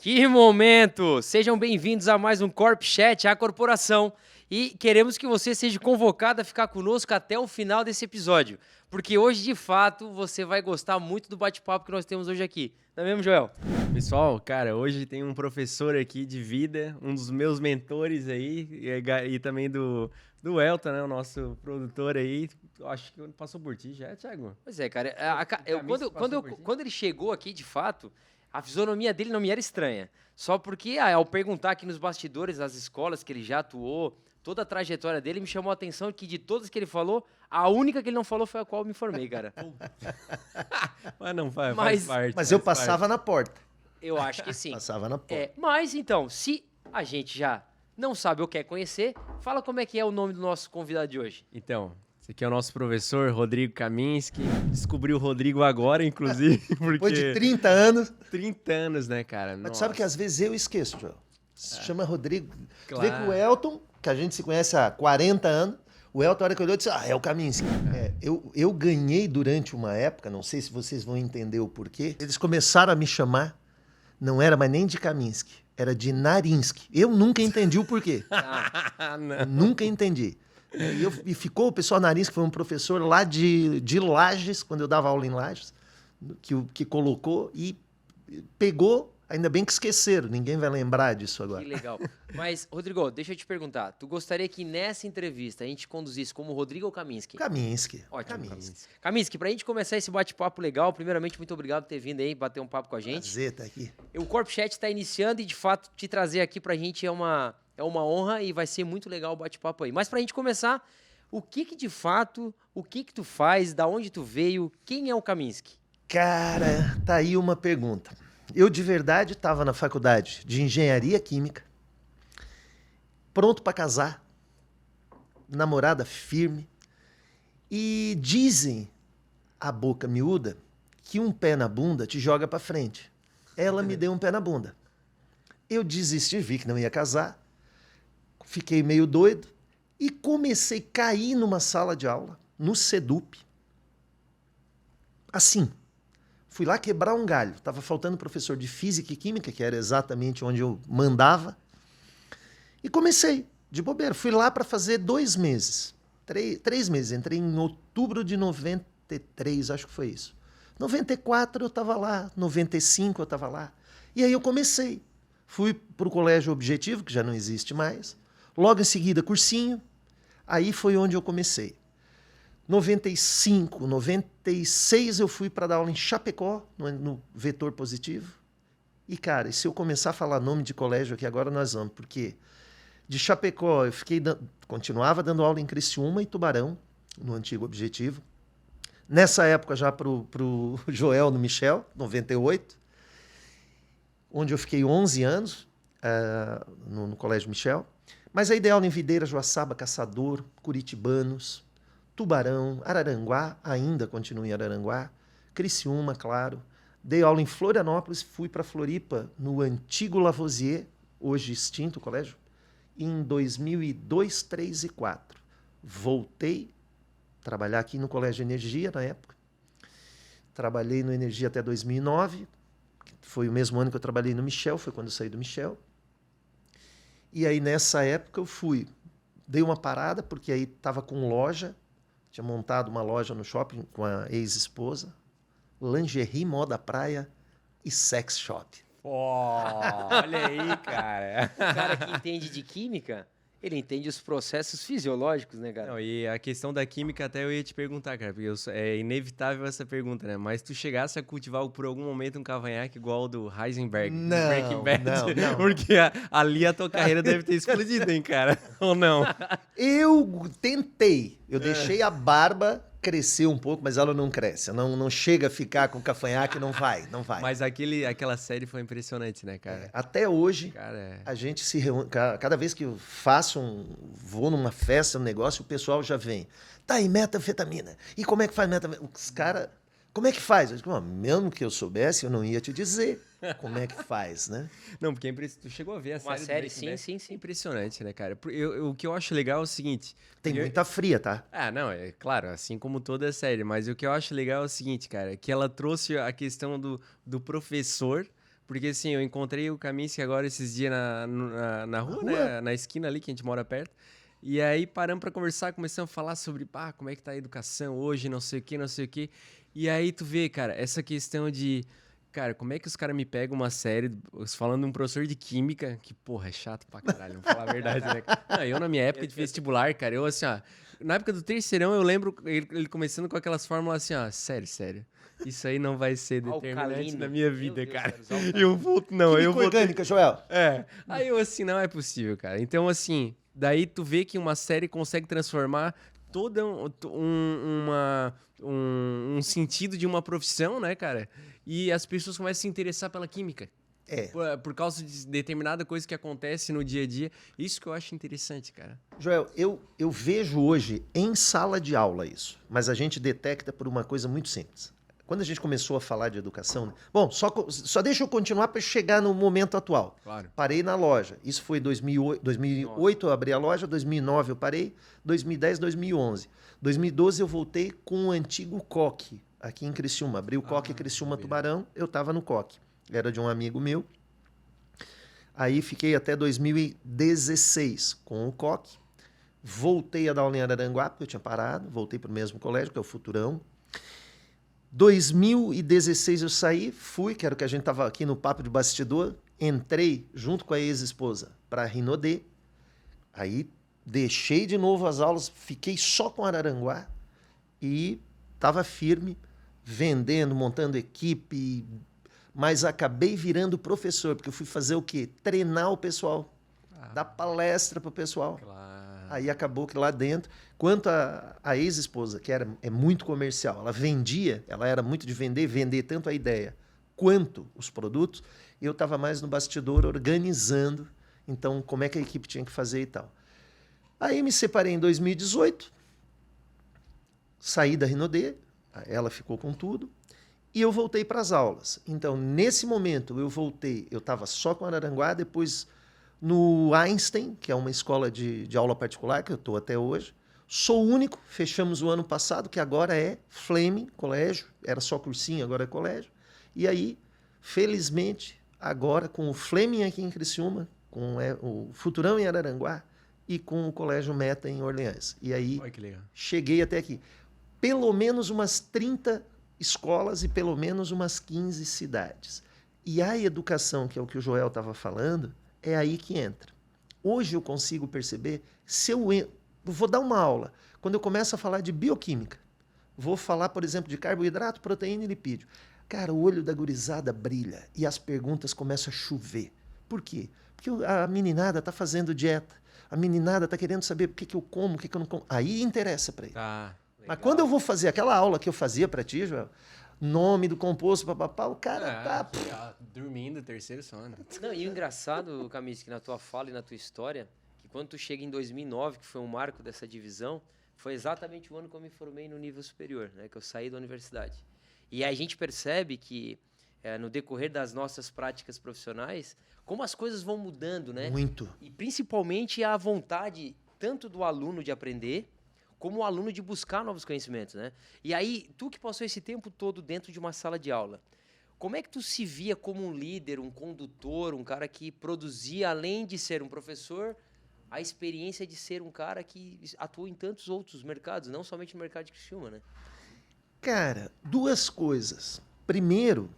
Que momento! Sejam bem-vindos a mais um Corp Chat, a corporação. E queremos que você seja convocado a ficar conosco até o final desse episódio. Porque hoje, de fato, você vai gostar muito do bate-papo que nós temos hoje aqui. Não é mesmo, Joel? Pessoal, cara, hoje tem um professor aqui de vida, um dos meus mentores aí, e também do Elton, né, o nosso produtor aí. Acho que passou por ti já, Thiago? Pois é, cara. Quando ele chegou aqui, de fato, a fisionomia dele não me era estranha. Só porque, ao perguntar aqui nos bastidores das escolas que ele já atuou, toda a trajetória dele me chamou a atenção que de todas que ele falou, a única que ele não falou foi a qual eu me formei, cara. Mas não faz parte. Mas eu passava na porta. Eu acho que sim. Passava na porta. Mas então, se a gente já não sabe ou quer conhecer, fala como é que é o nome do nosso convidado de hoje. Então, esse aqui é o nosso professor, Rodrigo Kaminski. Descobri o Rodrigo agora, inclusive, porque... Depois de 30 anos. 30 anos, né, cara? Mas tu sabe que às vezes eu esqueço, Joel. Se chama Rodrigo. Claro. Tu vê que o Elton, que a gente se conhece há 40 anos, o Elton, a hora que olhou, disse, é o Kaminski. Eu ganhei durante uma época, não sei se vocês vão entender o porquê, eles começaram a me chamar, não era mais nem de Kaminski, era de Narinsky. Eu nunca entendi o porquê. Nunca entendi. E ficou o pessoal Narinsky, foi um professor lá de Lages, quando eu dava aula em Lages, que colocou e pegou. Ainda bem que esqueceram, ninguém vai lembrar disso agora. Que legal. Mas, Rodrigo, deixa eu te perguntar. Tu gostaria que nessa entrevista a gente conduzisse como Rodrigo ou Kaminski? Kaminski. Ótimo. Kaminski, pra gente começar esse bate-papo legal, primeiramente, muito obrigado por ter vindo aí, bater um papo com a gente. Prazer, tá aqui. O Corp Chat está iniciando e, de fato, te trazer aqui pra gente é uma honra e vai ser muito legal o bate-papo aí. Mas pra gente começar, o que tu faz, da onde tu veio, quem é o Kaminski? Cara, tá aí uma pergunta. Eu, de verdade, estava na faculdade de Engenharia Química, pronto para casar, namorada firme, e dizem, a boca miúda, que um pé na bunda te joga para frente. Ela me deu um pé na bunda. Eu desisti, vi que não ia casar, fiquei meio doido e comecei a cair numa sala de aula, no SEDUP, assim. Fui lá quebrar um galho. Estava faltando professor de Física e Química, que era exatamente onde eu mandava. E comecei, de bobeira. Fui lá para fazer 2 meses. 3 meses. Entrei em outubro de 93, acho que foi isso. 94 eu estava lá. 95 eu estava lá. E aí eu comecei. Fui para o Colégio Objetivo, que já não existe mais. Logo em seguida, cursinho. Aí foi onde eu comecei. 95, 96 eu fui para dar aula em Chapecó, no Vetor Positivo. E, cara, se eu começar a falar nome de colégio aqui agora, nós vamos. Porque de Chapecó eu continuava dando aula em Criciúma e Tubarão, no antigo Objetivo. Nessa época já para o Joel no Michel, 98, onde eu fiquei 11 anos no Colégio Michel. Mas aí dei aula em Videira, Joaçaba, Caçador, Curitibanos, Tubarão, Araranguá, ainda continuo em Araranguá, Criciúma, claro. Dei aula em Florianópolis, fui para Floripa, no antigo Lavoisier, hoje extinto o colégio, em 2002, 3 e 4. Voltei a trabalhar aqui no Colégio Energia, na época. Trabalhei no Energia até 2009, foi o mesmo ano que eu trabalhei no Michel, foi quando eu saí do Michel. E aí, nessa época, eu dei uma parada, porque aí estava com loja, tinha montado uma loja no shopping com a ex-esposa, lingerie, moda praia e sex shop. Olha aí, cara. O cara que entende de química, ele entende os processos fisiológicos, né, cara? Não, e a questão da química até eu ia te perguntar, cara, porque é inevitável essa pergunta, né? Mas tu chegasse a cultivar por algum momento um cavanhaque igual ao do Heisenberg, do Breaking Bad? Não. Porque ali a tua carreira deve ter explodido, hein, cara? Ou não? Eu tentei. Eu deixei a barba crescer um pouco, mas ela não cresce. Não chega a ficar com cavanhaque, não vai. Mas aquela série foi impressionante, né, cara? Até hoje, Cara, a gente se reúne. Cada vez que eu vou numa festa, um negócio, o pessoal já vem. Tá aí, metanfetamina. E como é que faz metanfetamina? Os caras, como é que faz? Eu digo, mesmo que eu soubesse, eu não ia te dizer como é que faz, né? Não, porque tu chegou a ver a Uma série, série do Breaking Bad? sim. Impressionante, né, cara? O que eu acho legal é o seguinte... Tem muita fria, tá? Não, é claro, assim como toda série, mas o que eu acho legal é o seguinte, cara, que ela trouxe a questão do professor Porque assim, eu encontrei o Kaminski agora esses dias na rua, né? Na esquina ali, que a gente mora perto. E aí paramos pra conversar, começamos a falar sobre como é que tá a educação hoje, não sei o que, não sei o que. E aí tu vê, cara, essa questão de... Cara, como é que os caras me pegam uma série falando de um professor de química, que, porra, é chato pra caralho, vamos falar a verdade, né? Não, eu, na minha época de vestibular, cara, eu assim, ó... Na época do terceirão, eu lembro ele começando com aquelas fórmulas assim, ó, sério. Isso aí não vai ser determinante na minha vida, cara. Eu vou... Não, eu vou... orgânica, Joel. Aí eu assim, não é possível, cara. Então, assim, daí tu vê que uma série consegue transformar todo um sentido de uma profissão, né, cara? E as pessoas começam a se interessar pela química. Por causa de determinada coisa que acontece no dia a dia. Isso que eu acho interessante, cara. Joel, eu vejo hoje em sala de aula isso, mas a gente detecta por uma coisa muito simples. Quando a gente começou a falar de educação... Bom, só deixa eu continuar para chegar no momento atual. Claro. Parei na loja. Isso foi em 2008 eu abri a loja, 2009 eu parei, 2010, 2011. 2012 eu voltei com o antigo Coque, aqui em Criciúma. Abri o Coque Criciúma Tubarão, eu estava no Coque. Era de um amigo meu. Aí fiquei até 2016 com o Coque. Voltei a dar aula em Araranguá, porque eu tinha parado. Voltei para o mesmo colégio, que é o Futurão. 2016 eu saí, que era o que a gente estava aqui no papo de bastidor, entrei junto com a ex-esposa para a Rinodê, aí deixei de novo as aulas, fiquei só com Araranguá e estava firme, vendendo, montando equipe, mas acabei virando professor, porque eu fui fazer o quê? Treinar o pessoal, dar palestra para o pessoal. Claro. Aí acabou que lá dentro, quanto a ex-esposa, que é muito comercial, ela vendia, ela era muito de vender tanto a ideia quanto os produtos, eu estava mais no bastidor organizando, então, como é que a equipe tinha que fazer e tal. Aí me separei em 2018, saí da Rinodê, ela ficou com tudo, e eu voltei para as aulas. Então, nesse momento, eu voltei, eu estava só com Araranguá, depois... no Einstein, que é uma escola de aula particular, que eu estou até hoje. Sou o único, fechamos o ano passado, que agora é Fleming, colégio, era só cursinho, agora é colégio. E aí, felizmente, agora com o Fleming aqui em Criciúma, com o Futurão em Araranguá e com o Colégio Meta em Orleans. E aí, cheguei até aqui. Pelo menos umas 30 escolas e pelo menos umas 15 cidades. E a educação, que é o que o Joel estava falando, é aí que entra. Hoje eu consigo perceber, se eu vou dar uma aula, quando eu começo a falar de bioquímica, vou falar, por exemplo, de carboidrato, proteína e lipídio. Cara, o olho da gurizada brilha e as perguntas começam a chover. Por quê? Porque a meninada está fazendo dieta, a meninada está querendo saber o que eu como, o que eu não como. Aí interessa para ele. Mas quando eu vou fazer aquela aula que eu fazia para ti, Joel, nome do composto, papapá, o cara tá... dormindo, terceiro sono. Não, e o engraçado, Kaminski, na tua fala e na tua história, que quando tu chega em 2009, que foi um marco dessa divisão, foi exatamente o ano que eu me formei no nível superior, né, que eu saí da universidade. E a gente percebe que, no decorrer das nossas práticas profissionais, como as coisas vão mudando, né? Muito. E principalmente a vontade tanto do aluno de aprender, como o aluno de buscar novos conhecimentos, né? E aí, tu que passou esse tempo todo dentro de uma sala de aula, como é que tu se via como um líder, um condutor, um cara que produzia, além de ser um professor, a experiência de ser um cara que atuou em tantos outros mercados, não somente no mercado de Criciúma, né? Cara, duas coisas. Primeiro,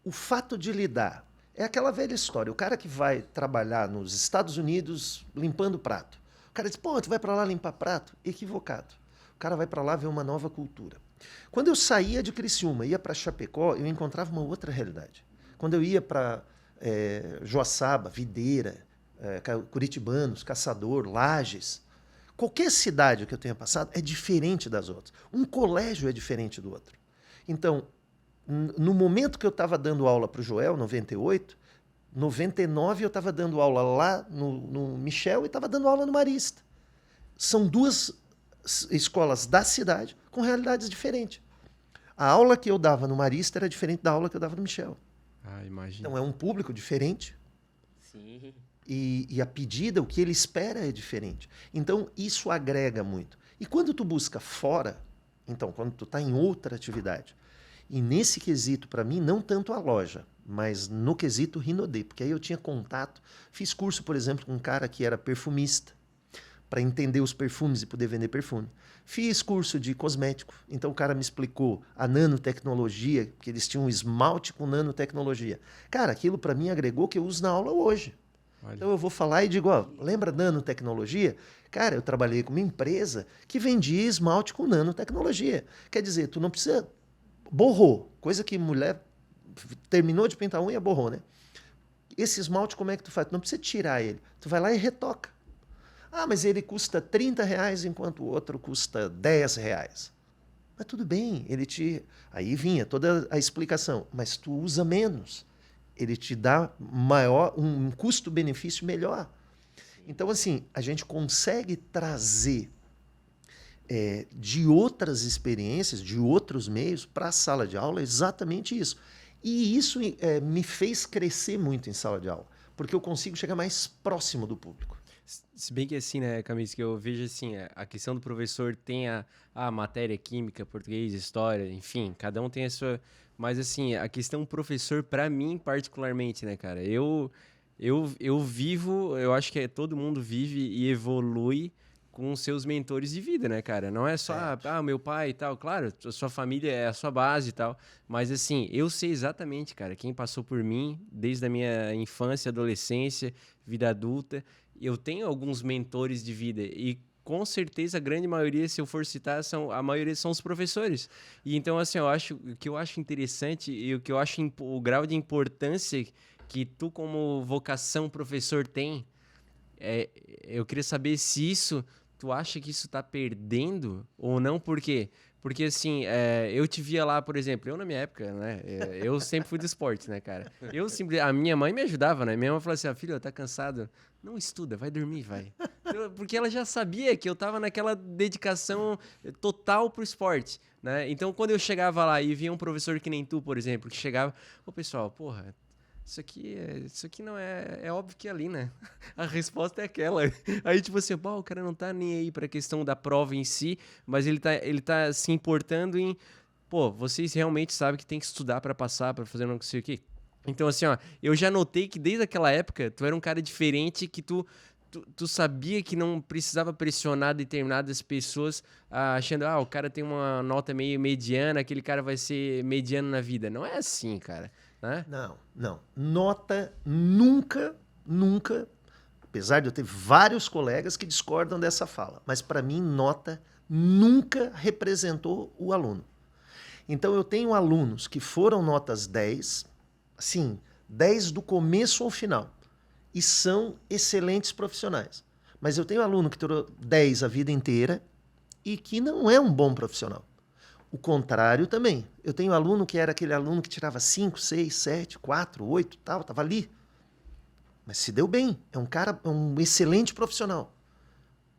o fato de lidar. É aquela velha história, o cara que vai trabalhar nos Estados Unidos limpando prato. O cara diz, pô, tu vai para lá limpar prato? Equivocado. O cara vai para lá ver uma nova cultura. Quando eu saía de Criciúma, ia para Chapecó, eu encontrava uma outra realidade. Quando eu ia para Joaçaba, Videira, Curitibanos, Caçador, Lages, qualquer cidade que eu tenha passado é diferente das outras. Um colégio é diferente do outro. Então, no momento que eu estava dando aula para o Joel, 98, 99 eu estava dando aula lá no Michel e estava dando aula no Marista. São duas escolas da cidade com realidades diferentes. A aula que eu dava no Marista era diferente da aula que eu dava no Michel. Imagina. Então é um público diferente. Sim. E a pedida, o que ele espera é diferente. Então isso agrega muito. E quando tu busca fora, então quando tu está em outra atividade, e nesse quesito, para mim, não tanto a loja, mas no quesito Rinodê, porque aí eu tinha contato. Fiz curso, por exemplo, com um cara que era perfumista, para entender os perfumes e poder vender perfume. Fiz curso de cosmético, então o cara me explicou a nanotecnologia, que eles tinham um esmalte com nanotecnologia. Cara, aquilo para mim agregou que eu uso na aula hoje. Olha. Então eu vou falar e digo, ó, lembra nanotecnologia? Cara, eu trabalhei com uma empresa que vendia esmalte com nanotecnologia. Quer dizer, tu não precisa... Borrou, coisa que mulher terminou de pintar a unha, borrou, né? Esse esmalte, como é que tu faz? Tu não precisa tirar ele. Tu vai lá e retoca. Ah, mas ele custa R$30 enquanto o outro custa R$10. Mas tudo bem, ele te... Aí vinha toda a explicação. Mas tu usa menos. Ele te dá um custo-benefício melhor. Então, assim, a gente consegue trazer de outras experiências, de outros meios, para a sala de aula exatamente isso. E isso me fez crescer muito em sala de aula, porque eu consigo chegar mais próximo do público. Se bem que assim, né, Camis, que eu vejo assim, a questão do professor tem a matéria química, português, história, enfim, cada um tem a sua... Mas assim, a questão professor, para mim particularmente, né, cara, eu vivo, eu acho que todo mundo vive e evolui com seus mentores de vida, né, cara? Não é só, meu pai e tal. Claro, a sua família é a sua base e tal. Mas, assim, eu sei exatamente, cara, quem passou por mim desde a minha infância, adolescência, vida adulta. Eu tenho alguns mentores de vida e, com certeza, a grande maioria, se eu for citar, a maioria são os professores. E, então, assim, o que eu acho interessante e o que eu acho o grau de importância que tu, como vocação professor, tem, eu queria saber se isso... Tu acha que isso tá perdendo ou não? Por quê? Porque, assim, eu te via lá, por exemplo, eu na minha época, né? Eu sempre fui do esporte, né, cara? A minha mãe me ajudava, né? Minha mãe falou assim, filho, tá cansado? Não estuda, vai dormir, vai. Porque ela já sabia que eu tava naquela dedicação total pro esporte, né? Então, quando eu chegava lá e via um professor que nem tu, por exemplo, que chegava... Ô, pessoal, porra... Isso aqui não é óbvio que é ali, né? A resposta é aquela. Aí, tipo assim, o cara não tá nem aí pra questão da prova em si, mas ele tá se importando em, vocês realmente sabem que tem que estudar pra passar, pra fazer não sei o quê. Então, assim, ó, eu já notei que desde aquela época, tu era um cara diferente, que tu sabia que não precisava pressionar determinadas pessoas achando, o cara tem uma nota meio mediana, aquele cara vai ser mediano na vida. Não é assim, cara. Né? Não. Nota nunca, apesar de eu ter vários colegas que discordam dessa fala, mas para mim nota nunca representou o aluno. Então eu tenho alunos que foram notas 10, sim, 10 do começo ao final, e são excelentes profissionais. Mas eu tenho aluno que tirou 10 a vida inteira e que não é um bom profissional. O contrário também. Eu tenho aluno que era aquele aluno que tirava 5, 6, 7, 4, 8, tal, estava ali. Mas se deu bem. É um excelente profissional.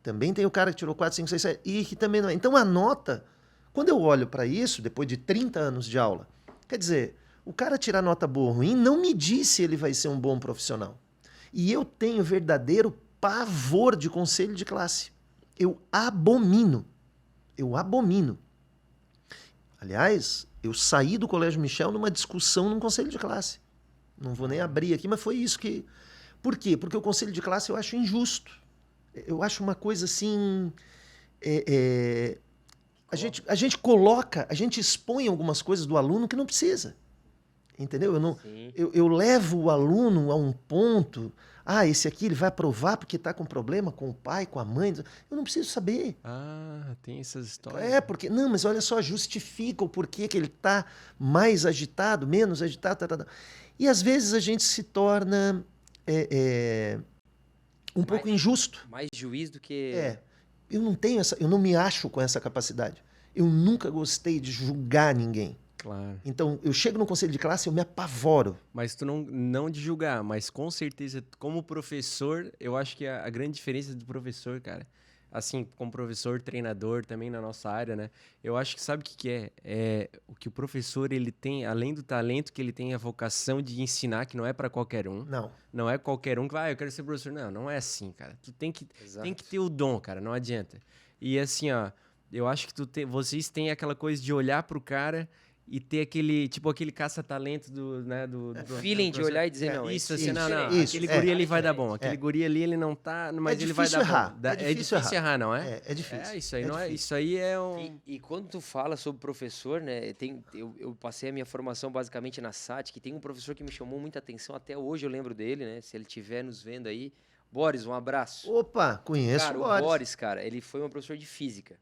Também tem o cara que tirou 4, 5, 6, 7 e que também não é. Então a nota, quando eu olho para isso, depois de 30 anos de aula, quer dizer, o cara tirar nota boa ou ruim não me diz se ele vai ser um bom profissional. E eu tenho verdadeiro pavor de conselho de classe. Eu abomino. Aliás, eu saí do Colégio Michel numa discussão num conselho de classe. Não vou nem abrir aqui, mas foi isso que... Por quê? Porque o conselho de classe eu acho injusto. Eu acho uma coisa assim... A gente expõe algumas coisas do aluno que não precisa. Entendeu? Eu levo o aluno a um ponto... esse aqui ele vai aprovar porque está com problema com o pai, com a mãe. Eu não preciso saber. Tem essas histórias. Porque... Não, mas olha só, justifica o porquê que ele está mais agitado, menos agitado. E às vezes a gente se torna pouco injusto. Mais juiz do que... Eu não me acho com essa capacidade. Eu nunca gostei de julgar ninguém. Claro. Então, eu chego no conselho de classe e eu me apavoro. Mas tu não de julgar, mas com certeza, como professor, eu acho que a grande diferença do professor, cara, assim, como professor, treinador, também na nossa área, né? Eu acho que sabe o que é? É o que o professor, ele tem, além do talento que ele tem, a vocação de ensinar, que não é para qualquer um. Não. Não é qualquer um que vai, eu quero ser professor. Não é assim, cara. Tu tem que ter o dom, cara, não adianta. E assim, ó, eu acho que vocês têm aquela coisa de olhar pro cara e ter aquele, tipo, aquele caça-talento do feeling de olhar e dizer, não, isso, esse assim, não, isso, aquele guri ali vai dar bom, aquele guri ali ele não tá, mas ele vai dar errar, bom. É difícil errar, não é? É difícil. Isso aí é não difícil. isso aí é um... E quando tu fala sobre professor, né, eu passei a minha formação basicamente na SAT, que tem um professor que me chamou muita atenção, até hoje eu lembro dele, né, se ele estiver nos vendo aí. Boris, um abraço. Opa, conheço Cara, o Boris, cara, ele foi um professor de física.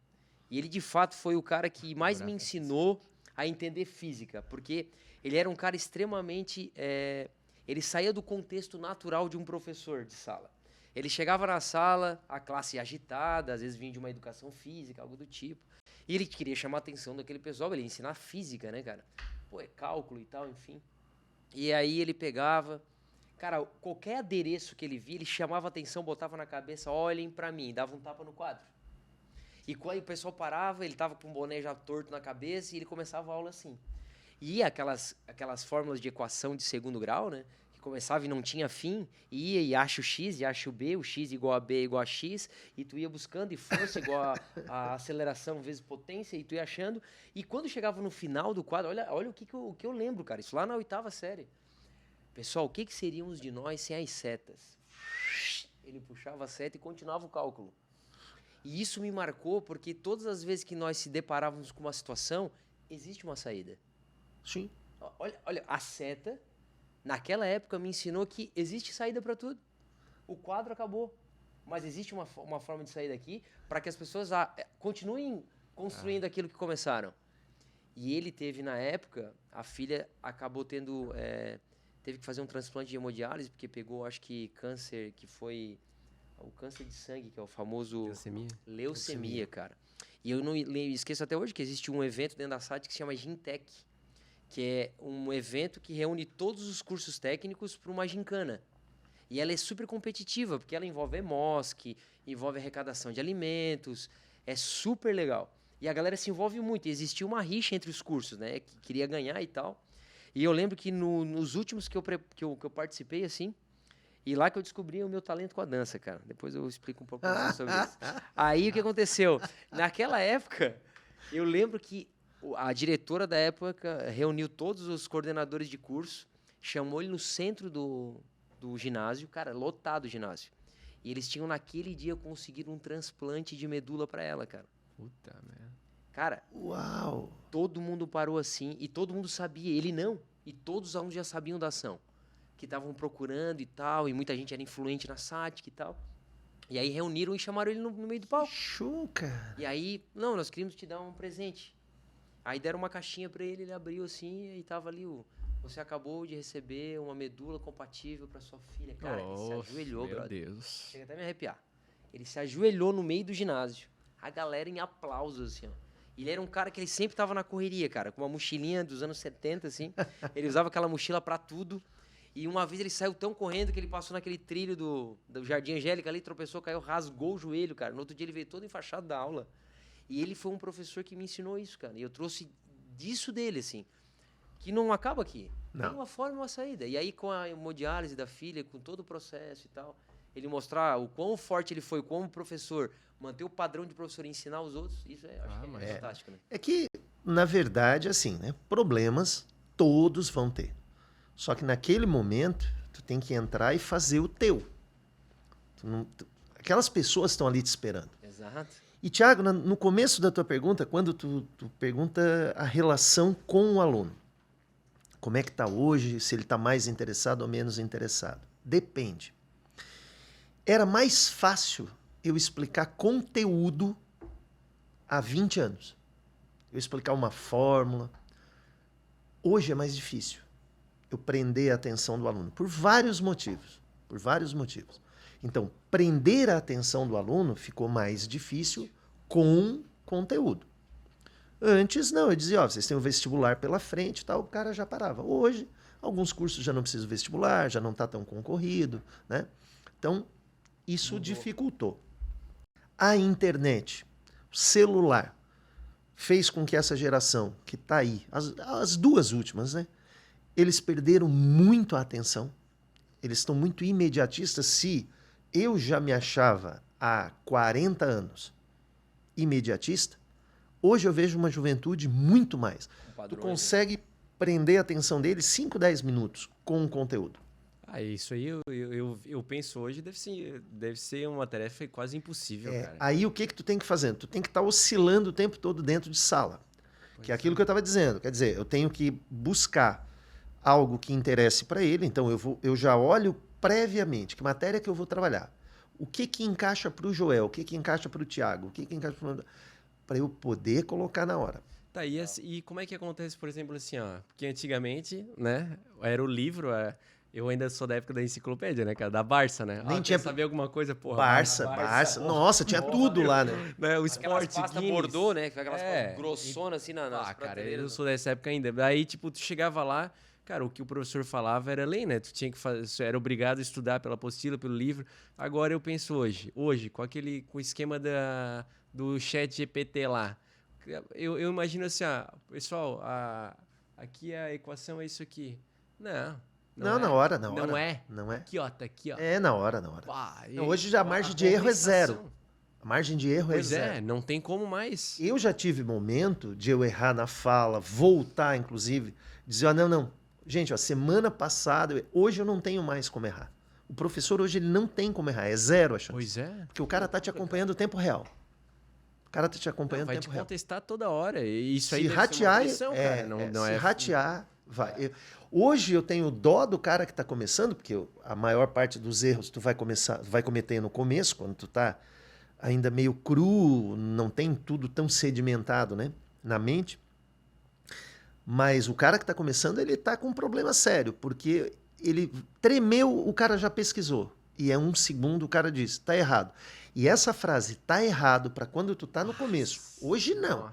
E ele, de fato, foi o cara que mais me ensinou a entender física, porque ele era um cara extremamente... ele saía do contexto natural de um professor de sala. Ele chegava na sala, a classe agitada, às vezes vinha de uma educação física, algo do tipo, e ele queria chamar a atenção daquele pessoal, ele ia ensinar física, né, cara? Pô, é cálculo e tal, enfim. E aí ele pegava... Cara, qualquer adereço que ele via, ele chamava a atenção, botava na cabeça, olhem pra mim, dava um tapa no quadro. E quando o pessoal parava, ele tava com um boné já torto na cabeça e ele começava a aula assim. E aquelas fórmulas de equação de segundo grau, né? Que começava e não tinha fim, ia e acha o x e acha o b, o x igual a b igual a x, e tu ia buscando, e força igual a aceleração vezes potência, e tu ia achando. E quando chegava no final do quadro, olha o que eu lembro, cara, isso lá na 8ª série. Pessoal, o que seríamos de nós sem as setas? Ele puxava a seta e continuava o cálculo. E isso me marcou porque todas as vezes que nós se deparávamos com uma situação, existe uma saída. Sim. Olha, a seta, naquela época, me ensinou que existe saída para tudo. O quadro acabou, mas existe uma forma de sair daqui para que as pessoas continuem construindo aquilo que começaram. E ele teve, na época, a filha acabou tendo... teve que fazer um transplante de hemodiálise, porque pegou, acho que, câncer, que foi... o câncer de sangue, que é o famoso... Leucemia, cara. E eu não esqueço até hoje que existe um evento dentro da SAT que se chama Gintec, que é um evento que reúne todos os cursos técnicos para uma gincana. E ela é super competitiva, porque ela envolve EMOSC, envolve arrecadação de alimentos, é super legal. E a galera se envolve muito, e existia uma rixa entre os cursos, né, que queria ganhar e tal. E eu lembro que nos últimos que eu participei, assim, e lá que eu descobri o meu talento com a dança, cara. Depois eu explico um pouco mais sobre isso. Aí o que aconteceu? Naquela época, eu lembro que a diretora da época reuniu todos os coordenadores de curso, chamou ele no centro do ginásio, cara, lotado o ginásio. E eles tinham naquele dia conseguido um transplante de medula para ela, cara. Puta merda. Cara, uau! Todo mundo parou assim e todo mundo sabia, ele não. E todos os alunos já sabiam da ação. Que estavam procurando e tal, e muita gente era influente na SATIC e tal. E aí reuniram e chamaram ele no meio do palco. Show, cara. E aí, não, nós queríamos te dar um presente. Aí deram uma caixinha pra ele, ele abriu assim e tava ali você acabou de receber uma medula compatível pra sua filha. Cara, ele se ajoelhou, meu brother. Deus. Chega até a me arrepiar. Ele se ajoelhou no meio do ginásio. A galera em aplausos, assim, ó. Ele era um cara que ele sempre tava na correria, cara, com uma mochilinha dos anos 70, assim. Ele usava aquela mochila pra tudo. E uma vez ele saiu tão correndo que ele passou naquele trilho do Jardim Angélica ali, tropeçou, caiu, rasgou o joelho, cara. No outro dia ele veio todo enfaixado da aula. E ele foi um professor que me ensinou isso, cara. E eu trouxe disso dele, assim. Que não acaba aqui. Não. Tem uma forma e uma saída. E aí com a hemodiálise da filha, com todo o processo e tal, ele mostrar o quão forte ele foi como professor, manter o padrão de professor e ensinar os outros, isso acho que é fantástico, né? É que, na verdade, assim, né? Problemas todos vão ter. Só que naquele momento, tu tem que entrar e fazer o teu. Aquelas pessoas estão ali te esperando. Exato. E, Thiago, no começo da tua pergunta, quando tu pergunta a relação com o aluno, como é que está hoje, se ele está mais interessado ou menos interessado? Depende. Era mais fácil eu explicar conteúdo há 20 anos. Eu explicar uma fórmula. Hoje é mais difícil eu prender a atenção do aluno, por vários motivos. Por vários motivos. Então, prender a atenção do aluno ficou mais difícil com conteúdo. Antes, não, eu dizia, vocês têm o vestibular pela frente e tal, o cara já parava. Hoje, alguns cursos já não precisam vestibular, já não está tão concorrido, né? Então, isso dificultou. A internet, o celular, fez com que essa geração que está aí, as duas últimas, né? Eles perderam muito a atenção. Eles estão muito imediatistas. Se eu já me achava há 40 anos imediatista, Hoje eu vejo uma juventude muito mais. Tu Padrões, consegue prender a atenção deles 5, 10 minutos com um conteúdo. Isso aí eu penso hoje deve ser uma tarefa quase impossível, cara. Aí o que tu tem que fazer? Tu tem que estar oscilando o tempo todo dentro de sala. Que é aquilo que eu estava dizendo. Quer dizer, eu tenho que buscar algo que interesse para ele. Então eu já olho previamente que matéria que eu vou trabalhar. O que encaixa para o Joel? O que encaixa para o Thiago? O que encaixa para eu poder colocar na hora. Tá, e como é que acontece, por exemplo, assim, ó? Porque antigamente, né, era o livro, eu ainda sou da época da enciclopédia, né, cara? Da Barça, né? Nem tinha... Quer saber alguma coisa, porra. Barça. Nossa, tinha tudo lá, né? O esporte pasta Guinness. Bordô, né? Aquelas grossonas assim nas cara, prateleiras. eu sou dessa época ainda. Aí, tipo, tu chegava lá, cara, o que o professor falava era lei, né? Tu tinha que fazer, era obrigado a estudar pela apostila, pelo livro. Agora eu penso hoje, com o esquema do chat GPT lá. Eu imagino assim, pessoal, aqui a equação é isso aqui. Não, na hora. Não é? Não é. Aqui, ó, tá aqui, ó. É na hora. Pá, Hoje já a margem de erro é zero. A margem de erro é zero. Pois é, não tem como mais. Eu já tive momento de eu errar na fala, voltar, inclusive, dizer, não. Gente, semana passada, hoje eu não tenho mais como errar. O professor hoje ele não tem como errar, é zero a chance. Pois é. Porque o cara tá te acompanhando o tempo real. O cara tá te acompanhando o tempo real. Vai te contestar toda hora. E isso aí se deve ratear, ser uma pressão, cara. Se ratear, vai. Hoje eu tenho dó do cara que está começando, porque a maior parte dos erros tu vai cometer no começo, quando tu tá ainda meio cru, não tem tudo tão sedimentado, né, na mente. Mas o cara que está começando, ele está com um problema sério, porque ele tremeu, o cara já pesquisou. E um segundo o cara diz, tá errado. E essa frase, tá errado, para quando tu tá no começo. Hoje não.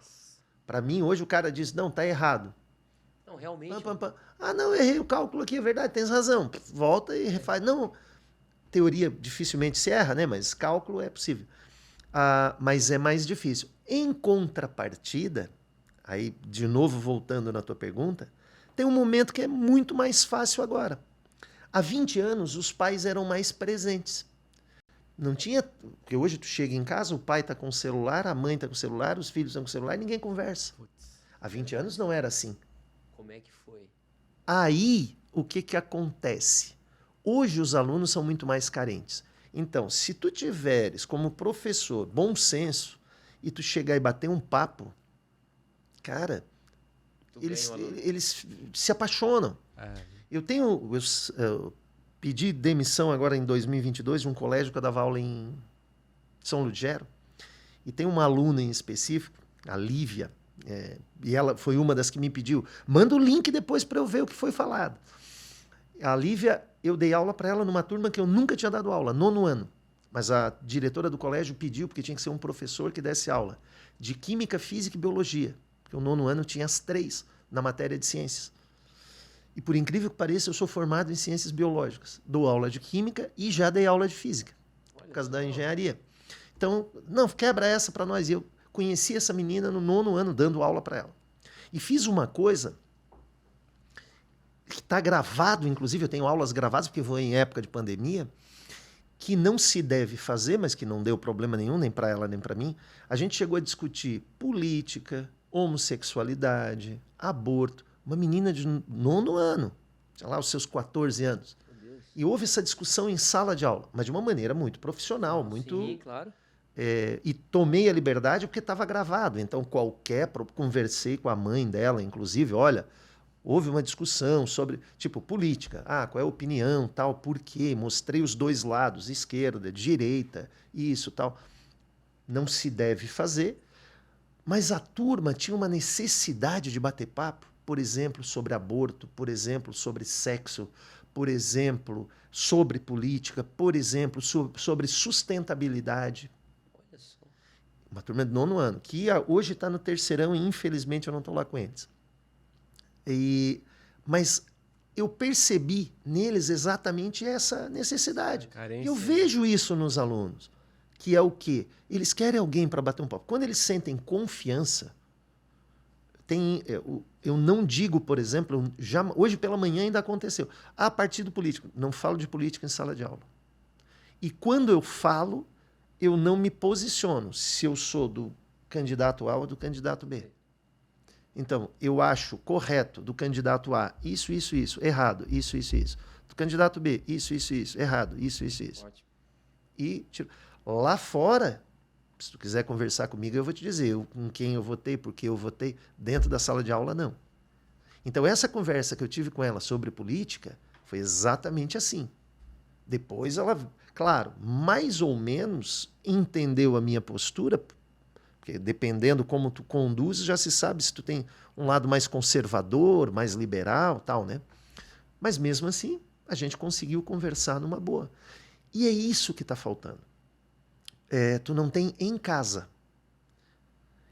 Para mim, hoje o cara diz, não, tá errado. Não, realmente. Não, errei o cálculo aqui, é verdade, tens razão. Volta e refaz. Não, teoria dificilmente se erra, né? Mas cálculo é possível. Mas é mais difícil. Em contrapartida, aí de novo voltando na tua pergunta, tem um momento que é muito mais fácil agora. Há 20 anos, os pais eram mais presentes. Não tinha... Porque hoje tu chega em casa, o pai está com o celular, a mãe está com o celular, os filhos estão com o celular e ninguém conversa. Há 20 anos não era assim. Como é que foi? Aí, o que acontece? Hoje os alunos são muito mais carentes. Então, se tu tiveres como professor bom senso e tu chegar e bater um papo, cara, eles se apaixonam. Eu pedi demissão agora em 2022 de um colégio que eu dava aula em São Ludgero. E tem uma aluna em específico, a Lívia, e ela foi uma das que me pediu, manda o link depois para eu ver o que foi falado. A Lívia, eu dei aula para ela numa turma que eu nunca tinha dado aula, 9º ano. Mas a diretora do colégio pediu, porque tinha que ser um professor que desse aula de Química, Física e Biologia. Porque o 9º ano tinha as 3 na matéria de Ciências. E por incrível que pareça, eu sou formado em Ciências Biológicas. Dou aula de Química e já dei aula de Física, por causa da engenharia. Então, não, quebra essa para nós. E eu conheci essa menina no 9º ano, dando aula para ela. E fiz uma coisa que está gravado, inclusive eu tenho aulas gravadas, porque vou em época de pandemia, que não se deve fazer, mas que não deu problema nenhum, nem para ela, nem para mim. A gente chegou a discutir política, homossexualidade, aborto. Uma menina de 9º ano, sei lá, os seus 14 anos. E houve essa discussão em sala de aula, mas de uma maneira muito profissional, muito... Sim, claro. E tomei a liberdade porque estava gravado. Então, conversei com a mãe dela, inclusive, olha, houve uma discussão sobre, tipo, política. Qual é a opinião, tal, por quê? Mostrei os dois lados, esquerda, direita, isso, tal. Não se deve fazer, mas a turma tinha uma necessidade de bater papo, por exemplo, sobre aborto, por exemplo, sobre sexo, por exemplo, sobre política, por exemplo, sobre sustentabilidade. Olha só. Uma turma de 9º ano, que hoje está no 3º e infelizmente eu não estou lá com eles. Mas eu percebi neles exatamente essa necessidade. E eu vejo isso nos alunos, que é o quê? Eles querem alguém para bater um papo. Quando eles sentem confiança, eu não digo, por exemplo, hoje pela manhã ainda aconteceu, partido político. Não falo de política em sala de aula. E quando eu falo, eu não me posiciono. Se eu sou do candidato A ou do candidato B. Então, eu acho correto do candidato A, isso, errado, isso. Do candidato B, isso, errado, isso. Ótimo. E lá fora, se tu quiser conversar comigo, eu vou te dizer com quem eu votei, por que eu votei. Dentro da sala de aula, não. Então, essa conversa que eu tive com ela sobre política foi exatamente assim. Depois ela, claro, mais ou menos entendeu a minha postura, porque dependendo como tu conduzes, já se sabe se tu tem um lado mais conservador, mais liberal, tal, né? Mas mesmo assim, a gente conseguiu conversar numa boa. E é isso que está faltando. Tu não tem em casa.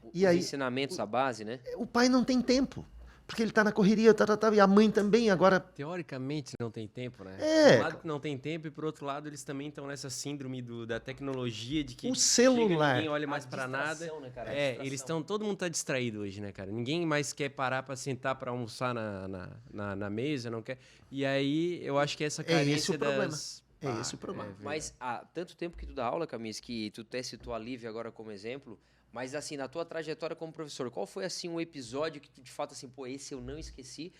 Os ensinamentos, a base, né? O pai não tem tempo. Porque ele está na correria, e a mãe também agora... Teoricamente não tem tempo, né? É. Por um lado não tem tempo e por outro lado eles também estão nessa síndrome da tecnologia de que o celular, ninguém olha mais para nada. Né, cara? Eles estão... Todo mundo tá distraído hoje, né, cara? Ninguém mais quer parar para sentar para almoçar na mesa, não quer... E aí eu acho que essa carência esse o problema. das... É esse o problema. Mas há tanto tempo que tu dá aula, Camis, que tu até citou a Lívia agora como exemplo, mas assim, na tua trajetória como professor, qual foi assim um episódio que tu de fato assim, pô, esse eu não esqueci?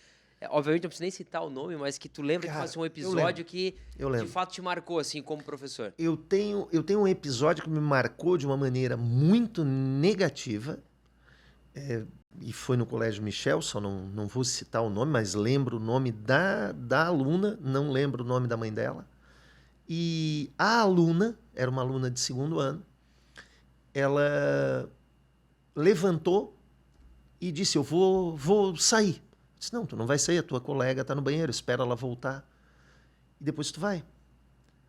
Obviamente não preciso nem citar o nome, mas que tu lembra que foi assim, um episódio que de fato te marcou assim como professor. Eu tenho um episódio que me marcou de uma maneira muito negativa, e foi no Colégio Michel, só não vou citar o nome, mas lembro o nome da aluna, não lembro o nome da mãe dela. E a aluna, era uma aluna de 2º ano, ela levantou e disse, eu vou sair. Eu disse, não, tu não vai sair, a tua colega está no banheiro, espera ela voltar. E depois tu vai.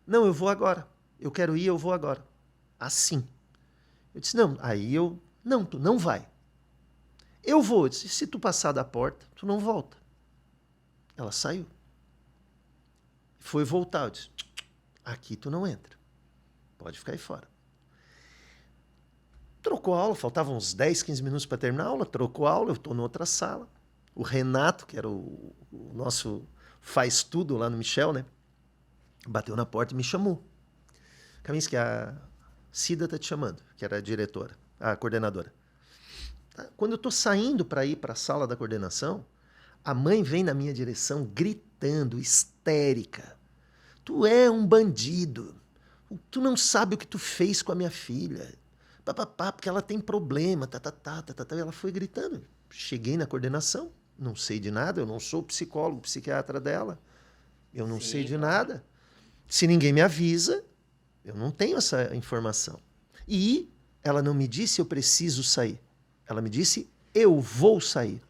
Não, eu vou agora. Eu quero ir, eu vou agora. Assim. Eu disse, não, não, tu não vai. Eu vou. Eu disse, se tu passar da porta, tu não volta. Ela saiu. Foi voltar. Eu disse, aqui tu não entra. Pode ficar aí fora. Trocou a aula, faltavam uns 10, 15 minutos para terminar a aula, trocou a aula, eu estou em outra sala. O Renato, que era o nosso faz tudo lá no Michel, né? Bateu na porta e me chamou. Camis, que a Cida está te chamando, que era a diretora, a coordenadora. Quando eu estou saindo para ir para a sala da coordenação, a mãe vem na minha direção gritando, histérica. Tu é um bandido. Tu não sabe o que tu fez com a minha filha. Porque ela tem problema. Ela foi gritando. Cheguei na coordenação, não sei de nada, eu não sou psicólogo, psiquiatra dela. Eu não sei de nada. Se ninguém me avisa, eu não tenho essa informação. E ela não me disse eu preciso sair. Ela me disse eu vou sair.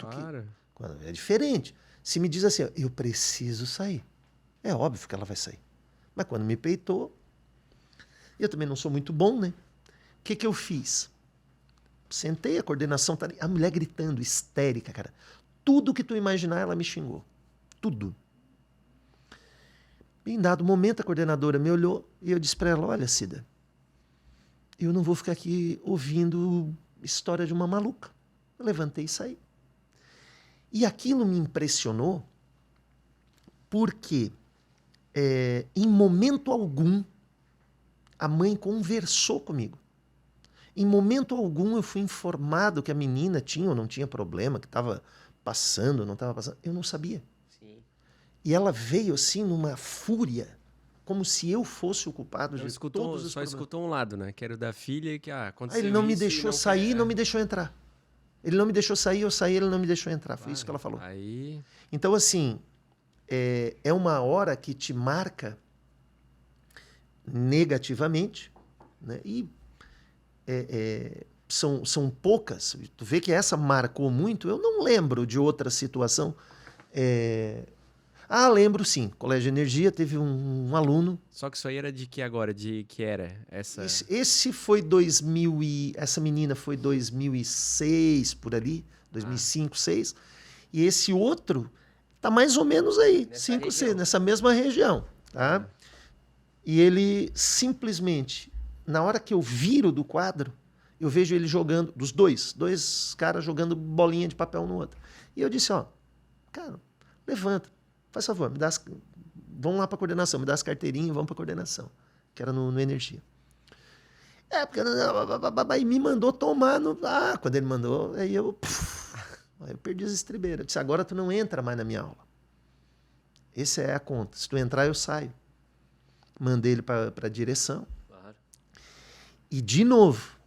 É diferente. Se me diz assim, eu preciso sair, é óbvio que ela vai sair. Mas quando me peitou, eu também não sou muito bom, né? O que eu fiz? Sentei, a coordenação tá ali, a mulher gritando, histérica, cara. Tudo que tu imaginar, ela me xingou. Tudo. Em dado momento, a coordenadora me olhou e eu disse para ela, olha, Cida, eu não vou ficar aqui ouvindo história de uma maluca. Eu levantei e saí. E aquilo me impressionou porque, em momento algum, a mãe conversou comigo. Em momento algum eu fui informado que a menina tinha ou não tinha problema, que estava passando, não estava passando. Eu não sabia. Sim. E ela veio assim numa fúria, como se eu fosse o culpado de todos os problemas. Só escutou um lado, né? Que era o da filha, que aconteceu ele não me isso deixou sair, não me deixou entrar. Ele não me deixou sair, eu saí, ele não me deixou entrar. Foi isso que ela falou. Aí... Então, assim, é uma hora que te marca negativamente, né? E são poucas. Tu vê que essa marcou muito. Eu não lembro de outra situação. Lembro sim. Colégio de Energia teve um aluno. Só que isso aí era de que agora? De que era essa? Esse foi 2000 essa menina foi 2006 por ali, 2005, 2006. E esse outro tá mais ou menos aí, 5, 6, nessa mesma região, tá? E ele simplesmente, na hora que eu viro do quadro, eu vejo ele jogando, dos dois caras jogando bolinha de papel no outro. E eu disse, cara, levanta, faz favor, me dá vamos lá para a coordenação, me dá as carteirinhas, vamos para a coordenação, que era no Energia. porque... Aí me mandou tomar no... quando ele mandou, aí eu perdi as estribeiras. Eu disse, agora tu não entra mais na minha aula. Essa é a conta. Se tu entrar, eu saio. Mandei ele para a direção. Claro. E, de novo,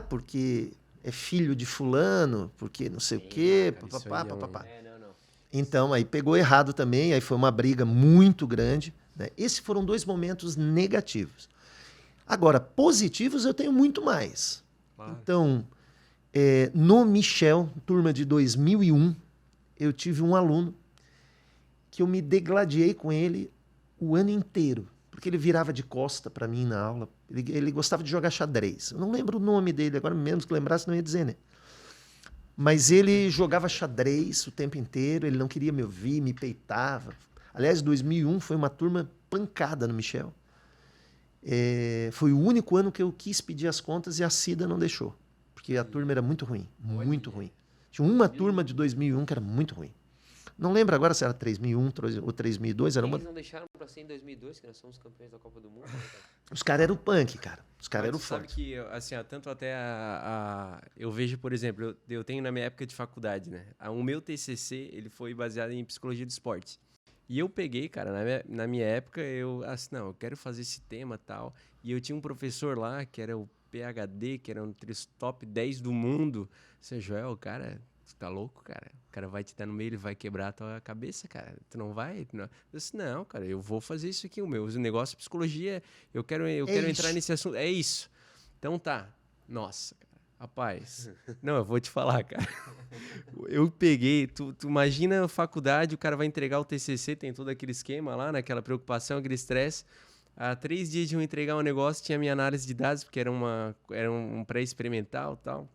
porque é filho de fulano, porque não sei o quê, papapá. Não. Então, aí pegou errado também, aí foi uma briga muito grande. Né? Esses foram 2 momentos negativos. Agora, positivos eu tenho muito mais. Claro. Então, no Michel, turma de 2001, eu tive um aluno que eu me degladiei com ele o ano inteiro, porque ele virava de costa para mim na aula. Ele gostava de jogar xadrez. Eu não lembro o nome dele, agora mesmo que lembrasse não ia dizer, né? Mas ele jogava xadrez o tempo inteiro, ele não queria me ouvir, me peitava. Aliás, 2001 foi uma turma pancada no Michel. Foi o único ano que eu quis pedir as contas e a Cida não deixou, porque a turma era muito ruim, muito ruim. Tinha uma turma de 2001 que era muito ruim. Não lembro agora se era 3001 ou 3002. Eles não deixaram para ser em 2002, que nós somos campeões da Copa do Mundo. Os caras eram punk, cara. Os caras eram fortes. Sabe que, assim, tanto até eu vejo, por exemplo, eu tenho na minha época de faculdade, né? O meu TCC, ele foi baseado em psicologia do esporte. E eu peguei, cara, na minha época, eu eu quero fazer esse tema e tal. E eu tinha um professor lá, que era o PhD, que era um dos top 10 do mundo. Você, Joel, cara... Tu tá louco, cara? O cara vai te dar no meio, ele vai quebrar a tua cabeça, cara. Tu não vai? Eu disse, não, cara, eu vou fazer isso aqui. O negócio é psicologia, eu quero entrar nesse assunto. É isso. Então tá. Nossa, cara. Rapaz, não, eu vou te falar, cara. Eu peguei, tu imagina a faculdade, o cara vai entregar o TCC, tem todo aquele esquema lá, naquela preocupação, aquele estresse. Há 3 dias de eu entregar um negócio, tinha minha análise de dados, porque era um pré-experimental e tal.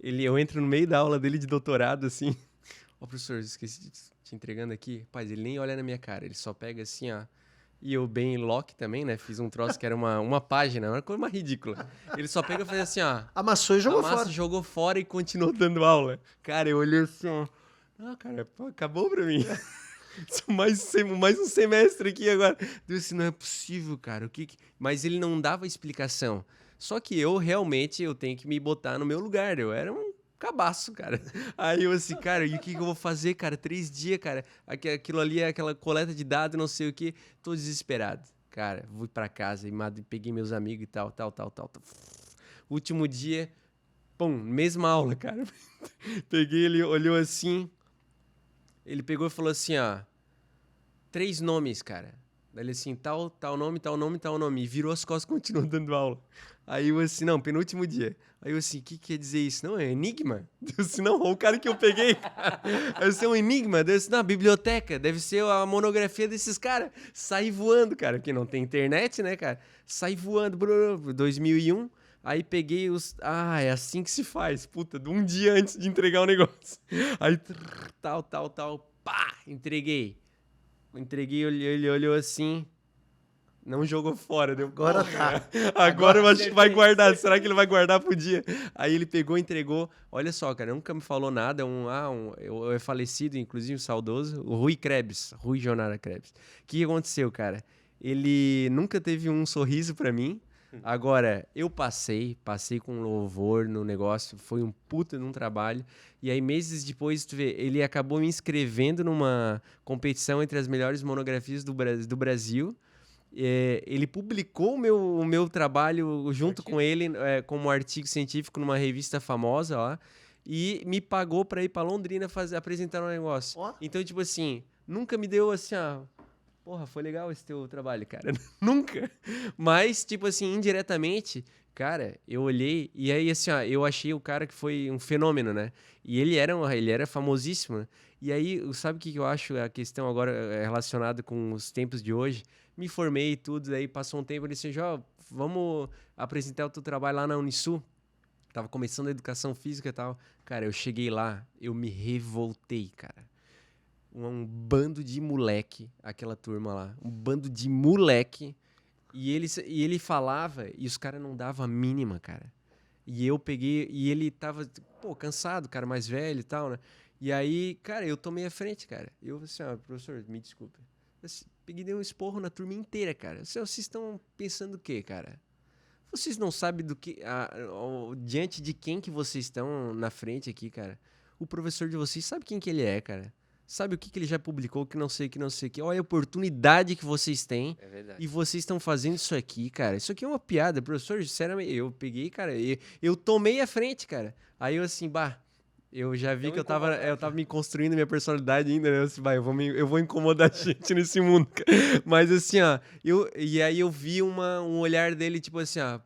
Eu entro no meio da aula dele de doutorado, assim. Professor, esqueci de te entregando aqui. Rapaz, ele nem olha na minha cara, ele só pega assim, ó. E eu bem em lock também, né? Fiz um troço que era uma página, uma coisa mais ridícula. Ele só pega e faz assim, ó. Amassou e jogou fora. Jogou fora e continuou dando aula. Cara, eu olhei assim, ó. Cara, acabou pra mim. mais um semestre aqui agora. Eu disse, não é possível, cara. Mas ele não dava explicação. Só que eu tenho que me botar no meu lugar. Eu era um cabaço, cara. Aí eu assim, cara, e o que eu vou fazer, cara? 3 dias, cara. Aquilo ali é aquela coleta de dados, não sei o quê. Tô desesperado. Cara, fui pra casa e peguei meus amigos e tal. Último dia, mesma aula, cara. Peguei, ele olhou assim. Ele pegou e falou assim, 3 nomes, cara. Daí ele assim, tal nome. E virou as costas e continuou dando aula. Aí eu assim, não, penúltimo dia. Aí eu assim, o que quer dizer isso? Não, é enigma? Eu assim, não, o cara que eu peguei, cara. Aí eu assim, é um enigma? Daí eu assim, não, biblioteca, deve ser a monografia desses caras. Saí voando, cara, porque não tem internet, né, cara? Saí voando, 2001. Aí peguei é assim que se faz, puta, um dia antes de entregar o negócio. Aí, pá, entreguei. Ele olhou assim... Não jogou fora, deu. Agora tá. Agora eu acho que vai guardar. Será que ele vai guardar pro dia? Aí ele pegou e entregou. Olha só, cara, nunca me falou nada. É falecido, inclusive, um saudoso. O Rui Jonara Krebs. O que aconteceu, cara? Ele nunca teve um sorriso pra mim. Agora, eu passei com louvor no negócio. Foi um puta num trabalho. E aí, meses depois, tu vê, ele acabou me inscrevendo numa competição entre as melhores monografias do Brasil. Ele publicou o meu trabalho junto com ele como artigo científico numa revista famosa lá e me pagou para ir para Londrina apresentar um negócio. Oh. Então, tipo assim, nunca me deu assim, porra, foi legal esse teu trabalho, cara. Nunca. Mas, tipo assim, indiretamente, cara, eu olhei e aí, assim, eu achei o cara que foi um fenômeno, né? E ele era famosíssimo, né? E aí, sabe o que eu acho a questão agora relacionada com os tempos de hoje? Me formei e tudo, daí passou um tempo, ele disse, vamos apresentar o teu trabalho lá na Unisul. Tava começando a educação física e tal. Cara, eu cheguei lá, eu me revoltei, cara. Um bando de moleque, aquela turma lá. Um bando de moleque. E ele falava, e os caras não davam a mínima, cara. E eu peguei, e ele tava, cansado, cara, mais velho e tal, né? E aí, cara, eu tomei a frente, cara. Eu assim, professor, me desculpe. Peguei e dei um esporro na turma inteira, cara. Vocês estão pensando o quê, cara? Vocês não sabem do que... diante de quem que vocês estão na frente aqui, cara. O professor de vocês sabe quem que ele é, cara. Sabe o que ele já publicou, que não sei o que. Olha a oportunidade que vocês têm. É verdade. E vocês estão fazendo isso aqui, cara. Isso aqui é uma piada. Professor, sinceramente, eu peguei, cara, eu tomei a frente, cara. Aí eu assim, eu já vi que eu tava me construindo minha personalidade ainda, né? Eu assim, eu vou incomodar a gente nesse mundo, cara. Mas assim, ó, e aí eu vi um olhar dele, tipo assim, ó,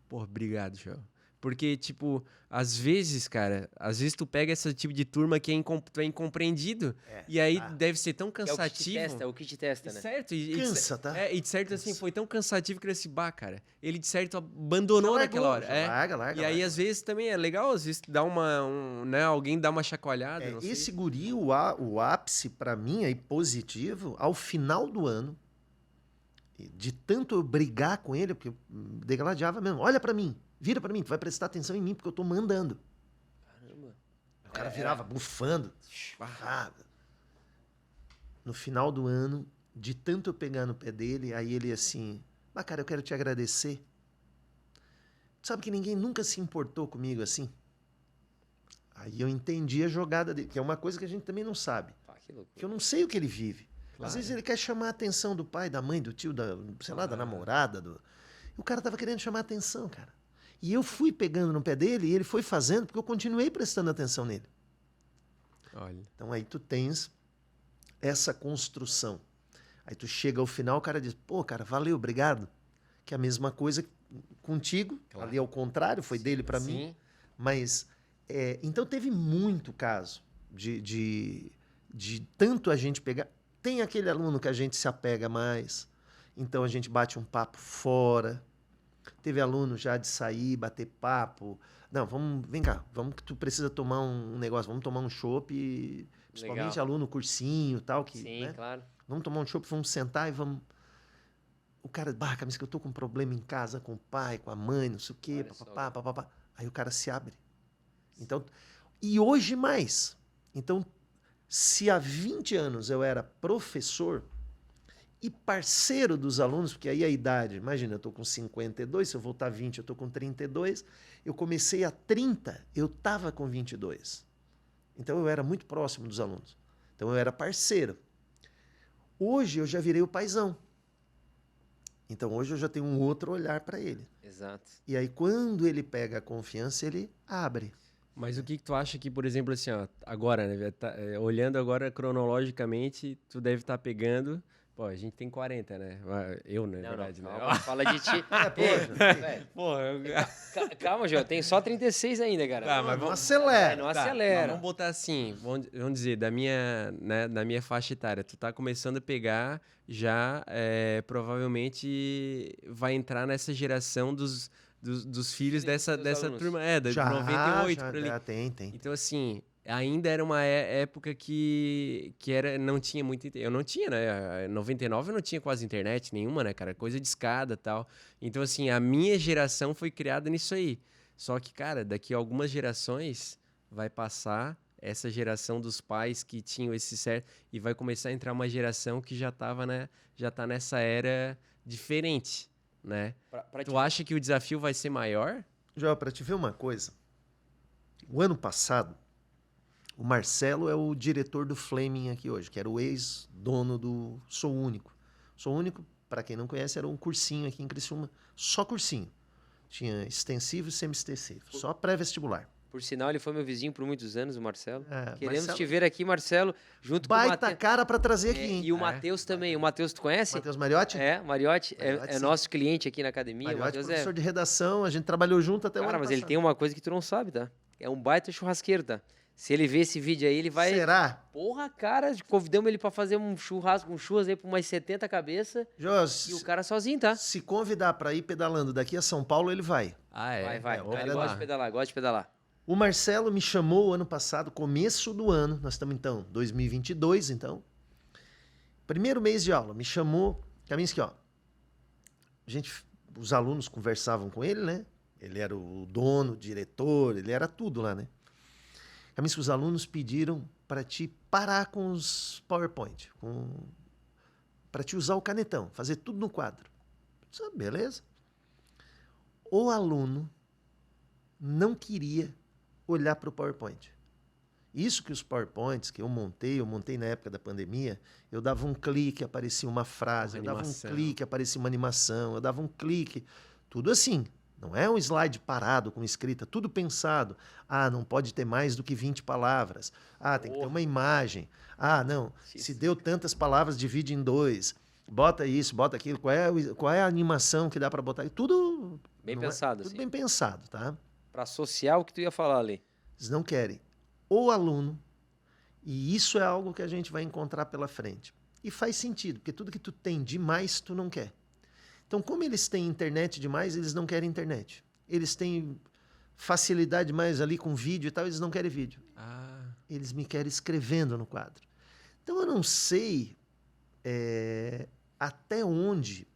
pô, obrigado, João. Porque, tipo, às vezes, cara, tu pega esse tipo de turma que tu é incompreendido, e aí deve ser tão cansativo. É o que te testa, né? Certo. Cansa, tá? E de certo, assim, foi tão cansativo que ele disse, cara, ele de certo abandonou naquela hora. Larga. E aí, às vezes, também é legal, às vezes, dar né, alguém dá uma chacoalhada, não sei. Esse guri, o ápice, pra mim, aí, positivo, ao final do ano, de tanto eu brigar com ele, porque eu degladiava mesmo, olha pra mim. Vira pra mim, tu vai prestar atenção em mim, porque eu tô mandando. Caramba. O cara virava bufando. No final do ano, de tanto eu pegar no pé dele, aí ele assim, cara, eu quero te agradecer. Sabe que ninguém nunca se importou comigo assim? Aí eu entendi a jogada dele, que é uma coisa que a gente também não sabe. Que loucura. Que eu não sei o que ele vive. Claro. Às vezes ele quer chamar a atenção do pai, da mãe, do tio, da namorada. O cara tava querendo chamar a atenção, cara. E eu fui pegando no pé dele e ele foi fazendo porque eu continuei prestando atenção nele. Olha. Então aí tu tens essa construção. Aí tu chega ao final, o cara diz, pô, cara, valeu, obrigado. Que é a mesma coisa contigo, claro. Ali ao contrário, foi dele para mim. Mas, então teve muito caso de tanto a gente pegar. Tem aquele aluno que a gente se apega mais, então a gente bate um papo fora. Teve aluno já de sair, bater papo. Não, vem cá, vamos que tu precisa tomar um negócio, vamos tomar um chopp, principalmente legal. Aluno cursinho e tal. Sim, né? Claro. Vamos tomar um chopp, vamos sentar e vamos... O cara, Camisa, que eu tô com um problema em casa com o pai, com a mãe, não sei o quê, papapá. Aí o cara se abre. Então, e hoje mais. Então, se há 20 anos eu era professor e parceiro dos alunos, porque aí a idade, imagina, eu estou com 52, se eu voltar 20, eu estou com 32, eu comecei a 30, eu estava com 22. Então eu era muito próximo dos alunos. Então eu era parceiro. Hoje eu já virei o paizão. Então hoje eu já tenho um outro olhar para ele. Exato. E aí quando ele pega a confiança, ele abre. Mas o que tu acha que, por exemplo, assim, ó, agora, né, olhando agora cronologicamente, tu deve estar pegando... Pô, a gente tem 40, né? Eu, na verdade, não, né? Fala de ti. Calma, João, tem só 36 ainda, cara. Tá, mas não acelera. Não acelera. Vamos botar assim, vamos dizer, da minha faixa etária, tu tá começando a pegar, já provavelmente vai entrar nessa geração dos filhos dessa turma, de 98 por ali. Já tem. Então, assim... Ainda era uma época que não tinha muito... Eu não tinha, né? Em 99 eu não tinha quase internet nenhuma, né, cara? Coisa de escada e tal. Então, assim, a minha geração foi criada nisso aí. Só que, cara, daqui a algumas gerações vai passar essa geração dos pais que tinham esse certo... E vai começar a entrar uma geração que já tá nessa era diferente, né? Tu acha que o desafio vai ser maior? João, para te ver uma coisa. O ano passado... O Marcelo é o diretor do Fleming aqui hoje, que era o ex-dono do Sou Único. Sou Único, para quem não conhece, era um cursinho aqui em Criciúma, só cursinho. Tinha extensivo e semi-extensivo, só pré-vestibular. Por sinal, ele foi meu vizinho por muitos anos, o Marcelo. Queremos Marcelo... te ver aqui, Marcelo, junto com o Baita cara para trazer aqui, hein? E o Matheus também. O Matheus, tu conhece? Matheus Mariotti? Mariotti é nosso cliente aqui na academia. Mariotti, professor de redação, a gente trabalhou junto até o ano passado. Cara, mas ele tem uma coisa que tu não sabe, tá? É um baita churrasqueiro, tá? Se ele ver esse vídeo aí, ele vai... Será? Porra, cara, convidamos ele pra fazer um churras aí pra umas 70 cabeças. E o cara sozinho, tá? Se convidar pra ir pedalando daqui a São Paulo, ele vai. Vai. Ele gosta de pedalar, O Marcelo me chamou ano passado, começo do ano, nós estamos então, 2022, então. Primeiro mês de aula, me chamou, Kaminski, ó. Os alunos conversavam com ele, né? Ele era o dono, o diretor, ele era tudo lá, né? Kaminski, os alunos pediram para te parar com os PowerPoint, para te usar o canetão, fazer tudo no quadro. Beleza? o aluno não queria olhar para o PowerPoint. Isso que os PowerPoints que eu montei na época da pandemia, eu dava um clique, aparecia uma frase, eu dava um clique, aparecia uma animação, eu dava um clique, tudo assim. Não é um slide parado com escrita, tudo pensado. Ah, não pode ter mais do que 20 palavras. Ah, tem que ter uma imagem. Ah, não, se deu tantas palavras, divide em 2. Bota isso, bota aquilo. Qual é a animação que dá para botar? Tudo bem pensado, tudo assim. bem pensado, tá? Para associar o que tu ia falar ali. Eles não querem o aluno, e isso é algo que a gente vai encontrar pela frente. E faz sentido, porque tudo que tu tem demais, tu não quer. Então, como eles têm internet demais, eles não querem internet. Eles têm facilidade mais ali com vídeo e tal, eles não querem vídeo. Eles me querem escrevendo no quadro. Então, eu não sei até onde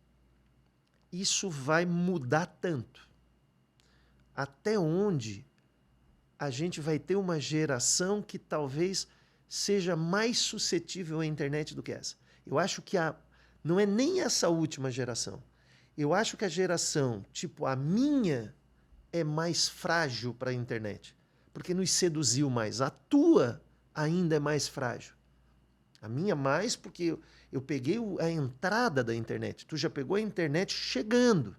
isso vai mudar tanto. Até onde a gente vai ter uma geração que talvez seja mais suscetível à internet do que essa. Eu acho que não é nem essa última geração. Eu acho que a geração, tipo a minha, é mais frágil para a internet, porque nos seduziu mais. A tua ainda é mais frágil. A minha mais porque eu peguei a entrada da internet. Tu já pegou a internet chegando.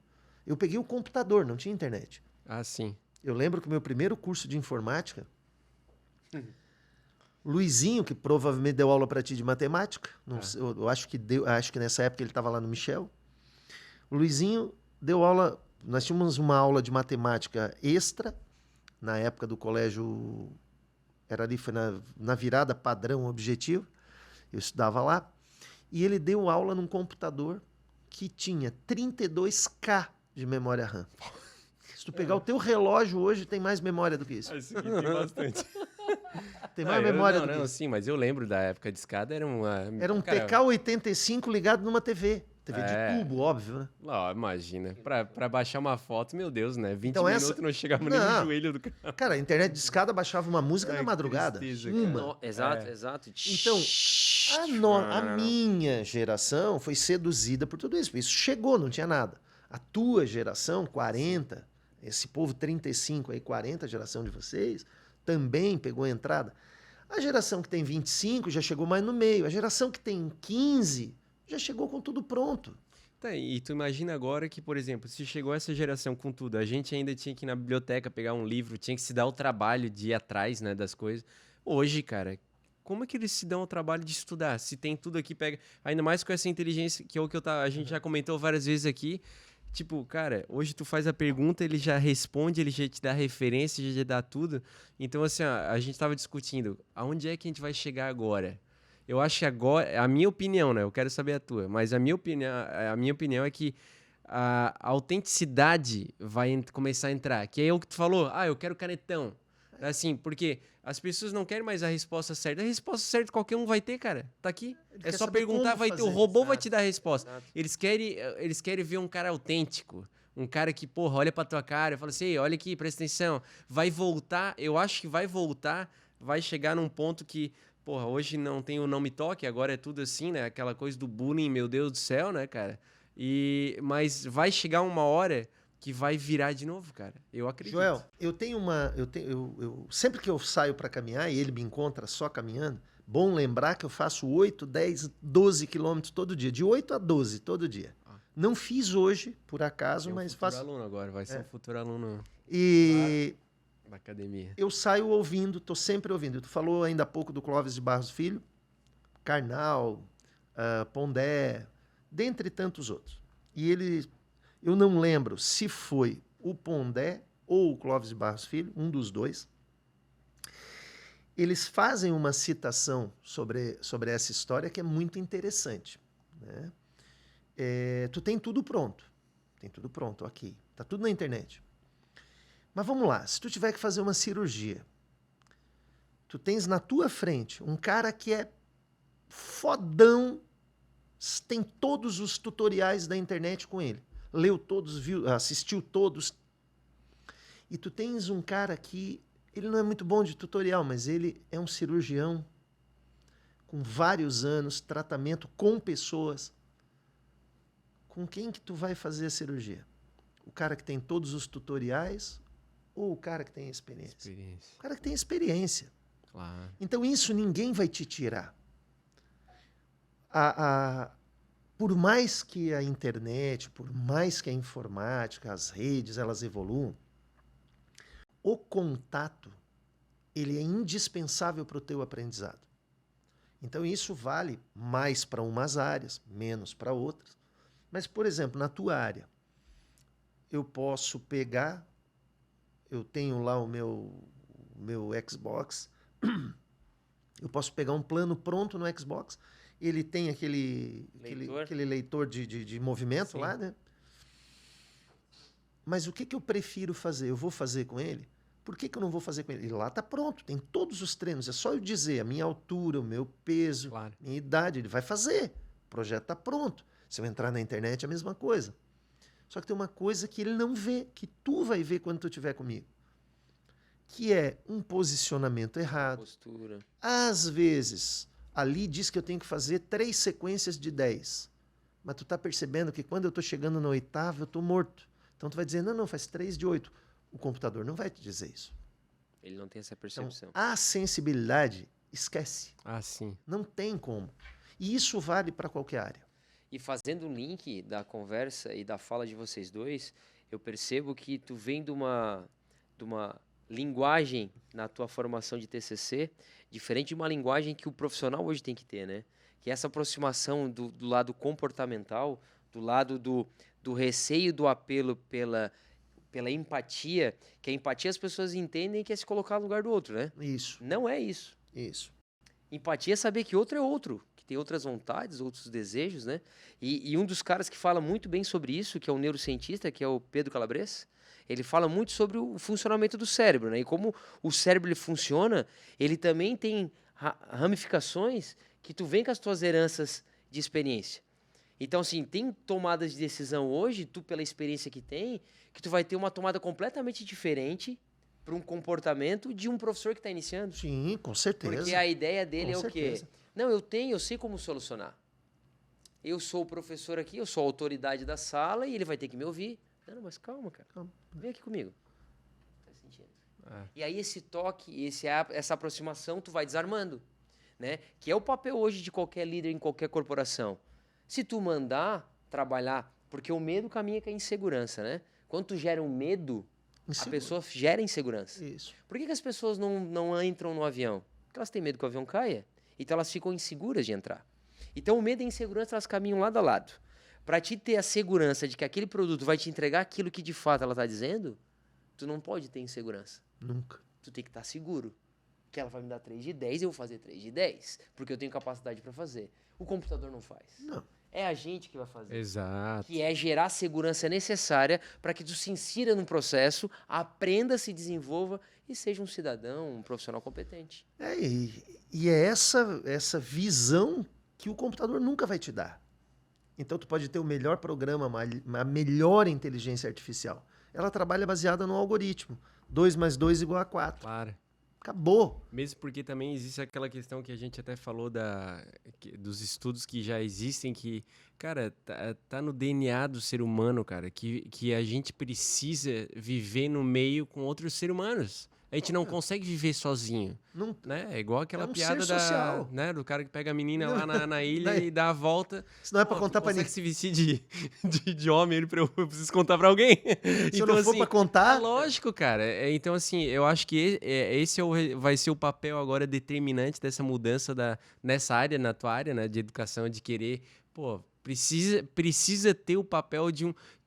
Eu peguei o computador, não tinha internet. Ah, sim. Eu lembro que o meu primeiro curso de informática, Luizinho, que provavelmente deu aula para ti de matemática, não sei, eu acho que nessa época ele estava lá no Michel. O Luizinho deu aula, nós tínhamos uma aula de matemática extra, na época do colégio, foi na virada padrão objetivo, eu estudava lá, e ele deu aula num computador que tinha 32K de memória RAM. Se tu pegar o teu relógio hoje, tem mais memória do que isso. Isso aqui tem bastante. Tem mais memória do que isso. Sim, mas eu lembro da época de escada, era uma... Era um TK-85 ligado numa TV. TV de tubo, óbvio, né? Não, imagina. Pra baixar uma foto, meu Deus, né? 20 então minutos não chegava nem no joelho do cara. Cara, a internet de escada baixava uma música na madrugada. Tristeza, No, exato. Então, a minha geração foi seduzida por tudo isso. Isso chegou, não tinha nada. A tua geração, 40, esse povo 35 aí, 40, a geração de vocês, também pegou a entrada. A geração que tem 25 já chegou mais no meio. A geração que tem 15 já chegou com tudo pronto. Tá, e tu imagina agora que, por exemplo, se chegou essa geração com tudo, a gente ainda tinha que ir na biblioteca pegar um livro, tinha que se dar o trabalho de ir atrás, né, das coisas. Hoje, cara, como é que eles se dão o trabalho de estudar? Se tem tudo aqui, pega... Ainda mais com essa inteligência, que é o que a gente já comentou várias vezes aqui. Tipo, cara, hoje tu faz a pergunta, ele já responde, ele já te dá referência, já te dá tudo. Então, assim, ó, a gente tava discutindo, aonde é que a gente vai chegar agora? Eu acho que agora, a minha opinião, né? Eu quero saber a tua, mas a minha opinião é que a autenticidade vai começar a entrar. Que é o que tu falou, eu quero canetão. Assim, porque as pessoas não querem mais a resposta certa. A resposta certa qualquer um vai ter, cara. Tá aqui. É só perguntar, vai ter. O robô vai te dar a resposta. Exato. Eles querem ver um cara autêntico. Um cara que, porra, olha pra tua cara e fala assim, olha aqui, presta atenção. Vai voltar, eu acho que vai voltar, vai chegar num ponto que... Porra, hoje não tem o Não Me Toque, agora é tudo assim, né? Aquela coisa do bullying, meu Deus do céu, né, cara? Mas vai chegar uma hora que vai virar de novo, cara. Eu acredito. Joel, sempre que eu saio para caminhar e ele me encontra só caminhando, bom lembrar que eu faço 8, 10, 12 quilômetros todo dia. De 8 a 12 todo dia. Não fiz hoje, por acaso, mas faço... futuro aluno agora, vai ser um futuro aluno. E... da academia. Eu saio ouvindo, tô sempre ouvindo. Tu falou ainda há pouco do Clóvis de Barros Filho, Karnal, Pondé, dentre tantos outros. E eu não lembro se foi o Pondé ou o Clóvis de Barros Filho, um dos dois. Eles fazem uma citação sobre essa história que é muito interessante, né? Tu tem tudo pronto. Tem tudo pronto, ok. Tá tudo na internet. Mas vamos lá, se tu tiver que fazer uma cirurgia, tu tens na tua frente um cara que é fodão, tem todos os tutoriais da internet com ele, leu todos, assistiu todos, e tu tens um cara que, ele não é muito bom de tutorial, mas ele é um cirurgião com vários anos, tratamento com pessoas. Com quem que tu vai fazer a cirurgia? O cara que tem todos os tutoriais ou o cara que tem experiência? O cara que tem experiência. Claro. Então, isso ninguém vai te tirar. Por mais que a internet, por mais que a informática, as redes, elas evoluam, o contato, ele é indispensável para o teu aprendizado. Então, isso vale mais para umas áreas, menos para outras. Mas, por exemplo, na tua área, eu posso pegar, eu tenho lá o meu Xbox, eu posso pegar um plano pronto no Xbox, ele tem aquele leitor de movimento. Sim. Lá, né? Mas o que eu prefiro fazer? Eu vou fazer com ele? Por que eu não vou fazer com ele? Ele lá está pronto, tem todos os treinos, é só eu dizer a minha altura, o meu peso, claro, minha idade, ele vai fazer. O projeto está pronto. Se eu entrar na internet, é a mesma coisa. Só que tem uma coisa que ele não vê, que tu vai ver quando tu estiver comigo, que é um posicionamento errado. Postura. Às vezes, ali diz que eu tenho que fazer 3 sequências de 10. Mas tu tá percebendo que quando eu tô chegando na 8ª, eu tô morto. Então tu vai dizer, não, faz 3 de 8. O computador não vai te dizer isso. Ele não tem essa percepção. Então, a sensibilidade, esquece. Sim. Não tem como. E isso vale para qualquer área. E fazendo um link da conversa e da fala de vocês dois, eu percebo que tu vem de uma linguagem na tua formação de TCC, diferente de uma linguagem que o profissional hoje tem que ter, né? Que é essa aproximação do lado comportamental, do lado do receio, do apelo pela empatia, que a empatia as pessoas entendem que é se colocar no lugar do outro, né? Isso. Não é isso. Isso. Empatia é saber que outro é outro, que tem outras vontades, outros desejos, né? E um dos caras que fala muito bem sobre isso, que é um neurocientista, que é o Pedro Calabres, ele fala muito sobre o funcionamento do cérebro, né? E como o cérebro ele funciona, ele também tem ramificações que tu vem com as tuas heranças de experiência. Então, assim, tem tomadas de decisão hoje, tu pela experiência que tem, que tu vai ter uma tomada completamente diferente para um comportamento de um professor que está iniciando. Sim, com certeza. Porque a ideia dele com é certeza. O quê? Não, eu sei como solucionar. Eu sou o professor aqui, eu sou a autoridade da sala e ele vai ter que me ouvir. Não, mas calma, cara. Calma. Vem aqui comigo. Tá sentindo? E aí esse toque, essa aproximação, tu vai desarmando, né? Que é o papel hoje de qualquer líder em qualquer corporação. Se tu mandar trabalhar, porque o medo caminha com a insegurança, né? Quando tu gera um medo, a pessoa gera insegurança. Isso. Por que as pessoas não entram no avião? Porque elas têm medo que o avião caia. Então elas ficam inseguras de entrar. Então o medo e a insegurança, elas caminham lado a lado. Para te ter a segurança de que aquele produto vai te entregar aquilo que de fato ela está dizendo, tu não pode ter insegurança. Nunca. Tu tem que estar seguro. Que ela vai me dar 3 de 10, eu vou fazer 3 de 10. Porque eu tenho capacidade para fazer. O computador não faz. Não. É a gente que vai fazer. Exato. Que é gerar a segurança necessária para que tu se insira num processo, aprenda, se desenvolva e seja um cidadão, um profissional competente. E é essa visão que o computador nunca vai te dar. Então, tu pode ter o melhor programa, a melhor inteligência artificial. Ela trabalha baseada no algoritmo. 2 mais 2 igual a 4. Claro. Acabou. Mesmo porque também existe aquela questão que a gente até falou dos estudos que já existem, que, cara, tá no DNA do ser humano, cara, que a gente precisa viver no meio com outros seres humanos. A gente não consegue viver sozinho, não, né? É igual aquela piada social. Né, do cara que pega a menina lá na ilha e dá a volta. Isso não é pra contar pra ninguém. Se vestir de homem, eu preciso contar pra alguém. Se então, não for pra contar... Lógico, cara. Então, assim, eu acho que esse vai ser o papel agora determinante dessa mudança nessa área, na tua área, né, de educação, de querer, precisa ter o papel de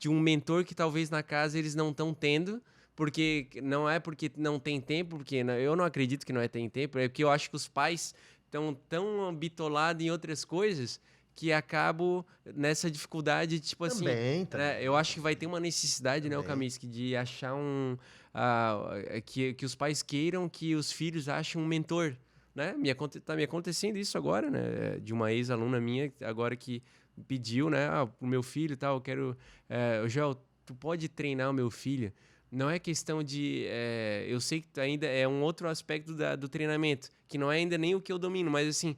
um mentor que talvez na casa eles não estão tendo, porque não é porque não tem tempo, porque eu não acredito que não tem tempo, é porque eu acho que os pais estão tão bitolados em outras coisas que acabo nessa dificuldade, tipo também, assim... Né, eu acho que vai ter uma necessidade, também, né, o Kaminsky, de achar que os pais queiram que os filhos achem um mentor, né? Tá me acontecendo isso agora, né? De uma ex-aluna minha, agora que pediu, né? Pro meu filho e tal, eu quero... Joel, tu pode treinar o meu filho? Não é questão de... eu sei que ainda é um outro aspecto do treinamento, que não é ainda nem o que eu domino, mas assim...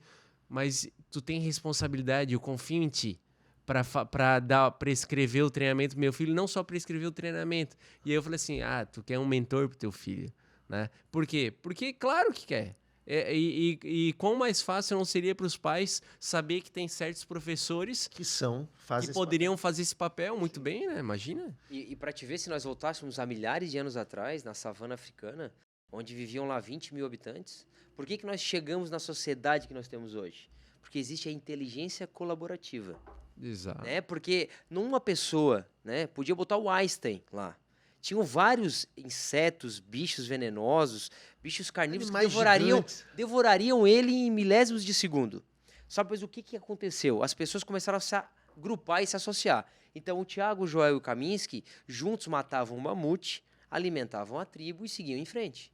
Mas tu tem responsabilidade, eu confio em ti. para prescrever o treinamento pro meu filho, não só prescrever o treinamento. E aí eu falei assim, tu quer um mentor pro teu filho, né? Por quê? Porque claro que quer. E quão mais fácil não seria para os pais saber que tem certos professores que poderiam fazer esse papel muito bem, né? Imagina. E para te ver, se nós voltássemos a milhares de anos atrás, na savana africana, onde viviam lá 20 mil habitantes, por que nós chegamos na sociedade que nós temos hoje? Porque existe a inteligência colaborativa. Exato. Né? Porque numa pessoa, né, podia botar o Einstein lá. Tinham vários insetos, bichos venenosos, bichos carnívoros que devorariam ele em milésimos de segundo. Só que o que aconteceu? As pessoas começaram a se agrupar e se associar. Então o Tiago, o Joel e o Kaminski juntos matavam um mamute, alimentavam a tribo e seguiam em frente.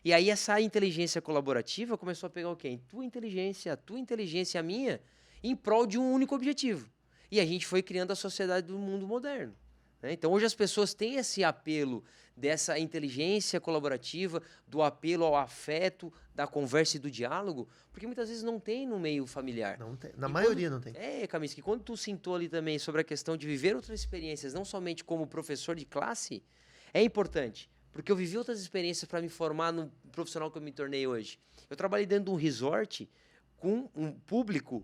E aí essa inteligência colaborativa começou a pegar o quê? A tua inteligência e a minha, em prol de um único objetivo. E a gente foi criando a sociedade do mundo moderno. Então, hoje as pessoas têm esse apelo dessa inteligência colaborativa, do apelo ao afeto, da conversa e do diálogo, porque muitas vezes não tem no meio familiar. Não tem. Na maioria não tem. Kaminski, quando tu sentou ali também sobre a questão de viver outras experiências, não somente como professor de classe, é importante, porque eu vivi outras experiências para me formar no profissional que eu me tornei hoje. Eu trabalhei dentro de um resort com um público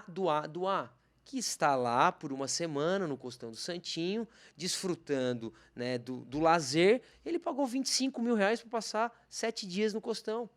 do A, que está lá por uma semana no Costão do Santinho, desfrutando, né, do lazer. Ele pagou 25 mil reais para passar 7 dias no Costão.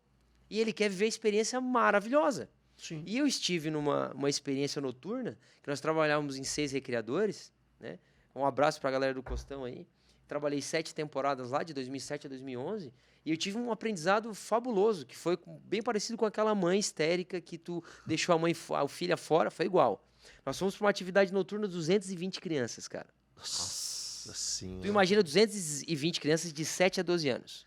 E ele quer viver a experiência maravilhosa. Sim. E eu estive numa experiência noturna, que nós trabalhávamos em 6 recreadores. Né? Um abraço para a galera do Costão aí. Trabalhei 7 temporadas lá, de 2007 a 2011. E eu tive um aprendizado fabuloso, que foi bem parecido com aquela mãe histérica que tu deixou a filha fora, foi igual. Nós fomos para uma atividade noturna de 220 crianças, cara. Nossa Senhora. Tu imagina 220 crianças de 7 a 12 anos.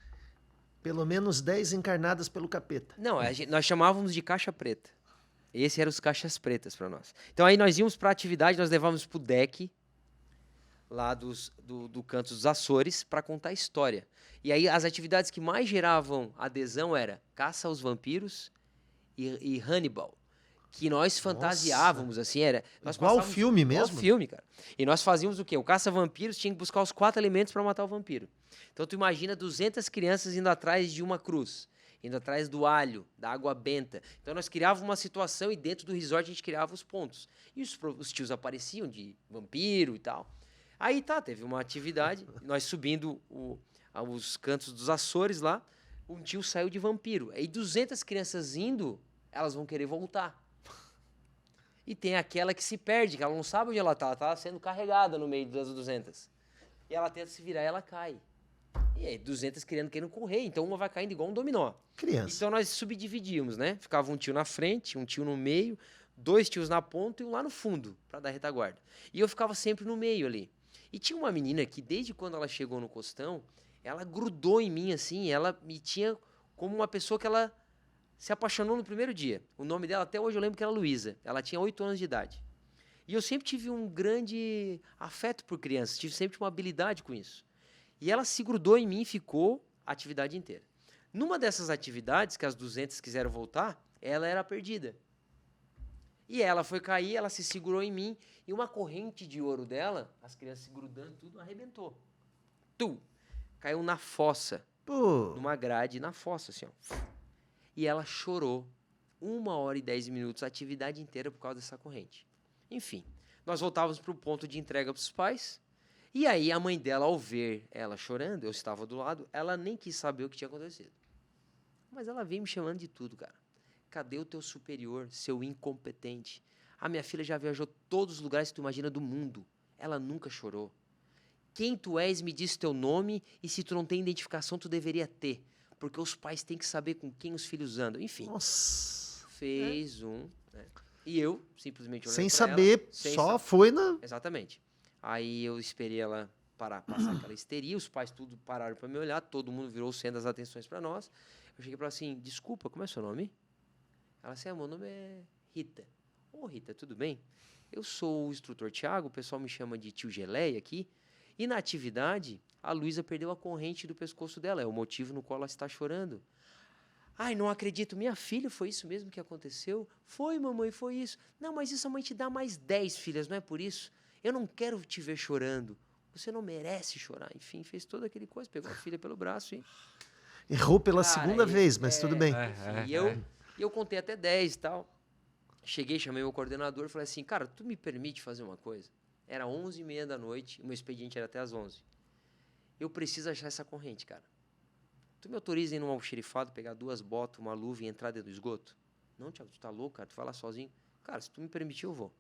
Pelo menos 10 encarnadas pelo capeta. Não, nós chamávamos de caixa preta. Esses eram os caixas pretas para nós. Então aí nós íamos para a atividade, nós levávamos pro deck, lá do canto dos Açores, para contar a história. E aí as atividades que mais geravam adesão era Caça aos Vampiros e Hannibal. Que nós fantasiávamos, assim, era... Igual o filme mesmo? Igual o filme, cara. E nós fazíamos o quê? O caça-vampiros tinha que buscar os 4 elementos para matar o vampiro. Então, tu imagina 200 crianças indo atrás de uma cruz, indo atrás do alho, da água benta. Então, nós criávamos uma situação e dentro do resort a gente criava os pontos. E os tios apareciam de vampiro e tal. Aí, teve uma atividade, nós subindo os cantos dos Açores lá, um tio saiu de vampiro. Aí, 200 crianças indo, elas vão querer voltar. E tem aquela que se perde, que ela não sabe onde ela tá sendo carregada no meio das 200. E ela tenta se virar e ela cai. E aí, 200 querendo correr, então uma vai caindo igual um dominó. Criança. Então nós subdividíamos, né? Ficava um tio na frente, um tio no meio, 2 tios na ponta e um lá no fundo, para dar retaguarda. E eu ficava sempre no meio ali. E tinha uma menina que, desde quando ela chegou no Costão, ela grudou em mim, assim, ela me tinha como uma pessoa que ela se apaixonou no primeiro dia. O nome dela, até hoje eu lembro que era Luísa. Ela tinha 8 anos de idade. E eu sempre tive um grande afeto por crianças, tive sempre uma habilidade com isso. E ela se grudou em mim e ficou a atividade inteira. Numa dessas atividades, que as 200 quiseram voltar, ela era perdida. E ela foi cair, ela se segurou em mim, e uma corrente de ouro dela, as crianças se grudando, tudo, arrebentou. Caiu na fossa, numa grade, na fossa, assim, ó. E ela chorou 1 hora e 10 minutos, a atividade inteira, por causa dessa corrente. Enfim, nós voltávamos para o ponto de entrega para os pais. E aí a mãe dela, ao ver ela chorando, eu estava do lado, ela nem quis saber o que tinha acontecido. Mas ela veio me chamando de tudo, cara. Cadê o teu superior, seu incompetente? A minha filha já viajou todos os lugares que tu imagina do mundo. Ela nunca chorou. Quem tu és, me diz teu nome, e se tu não tem identificação, tu deveria ter. Porque os pais têm que saber com quem os filhos andam. Enfim. Nossa. Fez né? E eu simplesmente olhei sem pra saber, ela, só foi na... Exatamente. Aí eu esperei ela passar aquela histeria, os pais tudo pararam para me olhar, todo mundo virou o centro das atenções para nós. Eu cheguei para ela assim, desculpa, como é seu nome? Ela assim, meu nome é Rita. Ô Rita, tudo bem? Eu sou o instrutor Tiago, o pessoal me chama de tio Geleia aqui. E na atividade, a Luísa perdeu a corrente do pescoço dela, é o motivo no qual ela está chorando. Ai, não acredito, minha filha, foi isso mesmo que aconteceu? Foi, mamãe, foi isso. Não, mas isso a mãe te dá mais 10 filhas, não é por isso? Eu não quero te ver chorando. Você não merece chorar. Enfim, fez toda aquele coisa, pegou a filha pelo braço e... Errou pela segunda vez, mas tudo bem. Enfim, e eu contei até 10 e tal. Cheguei, chamei meu coordenador e falei assim, cara, tu me permite fazer uma coisa? Era 11h30 da noite, o meu expediente era até às 11h. Eu preciso achar essa corrente, cara. Tu me autoriza a ir num almoxerifado, pegar 2 botas, uma luva e entrar dentro do esgoto? Não, Thiago, tu tá louco, cara? Tu vai lá sozinho? Cara, se tu me permitir, eu vou.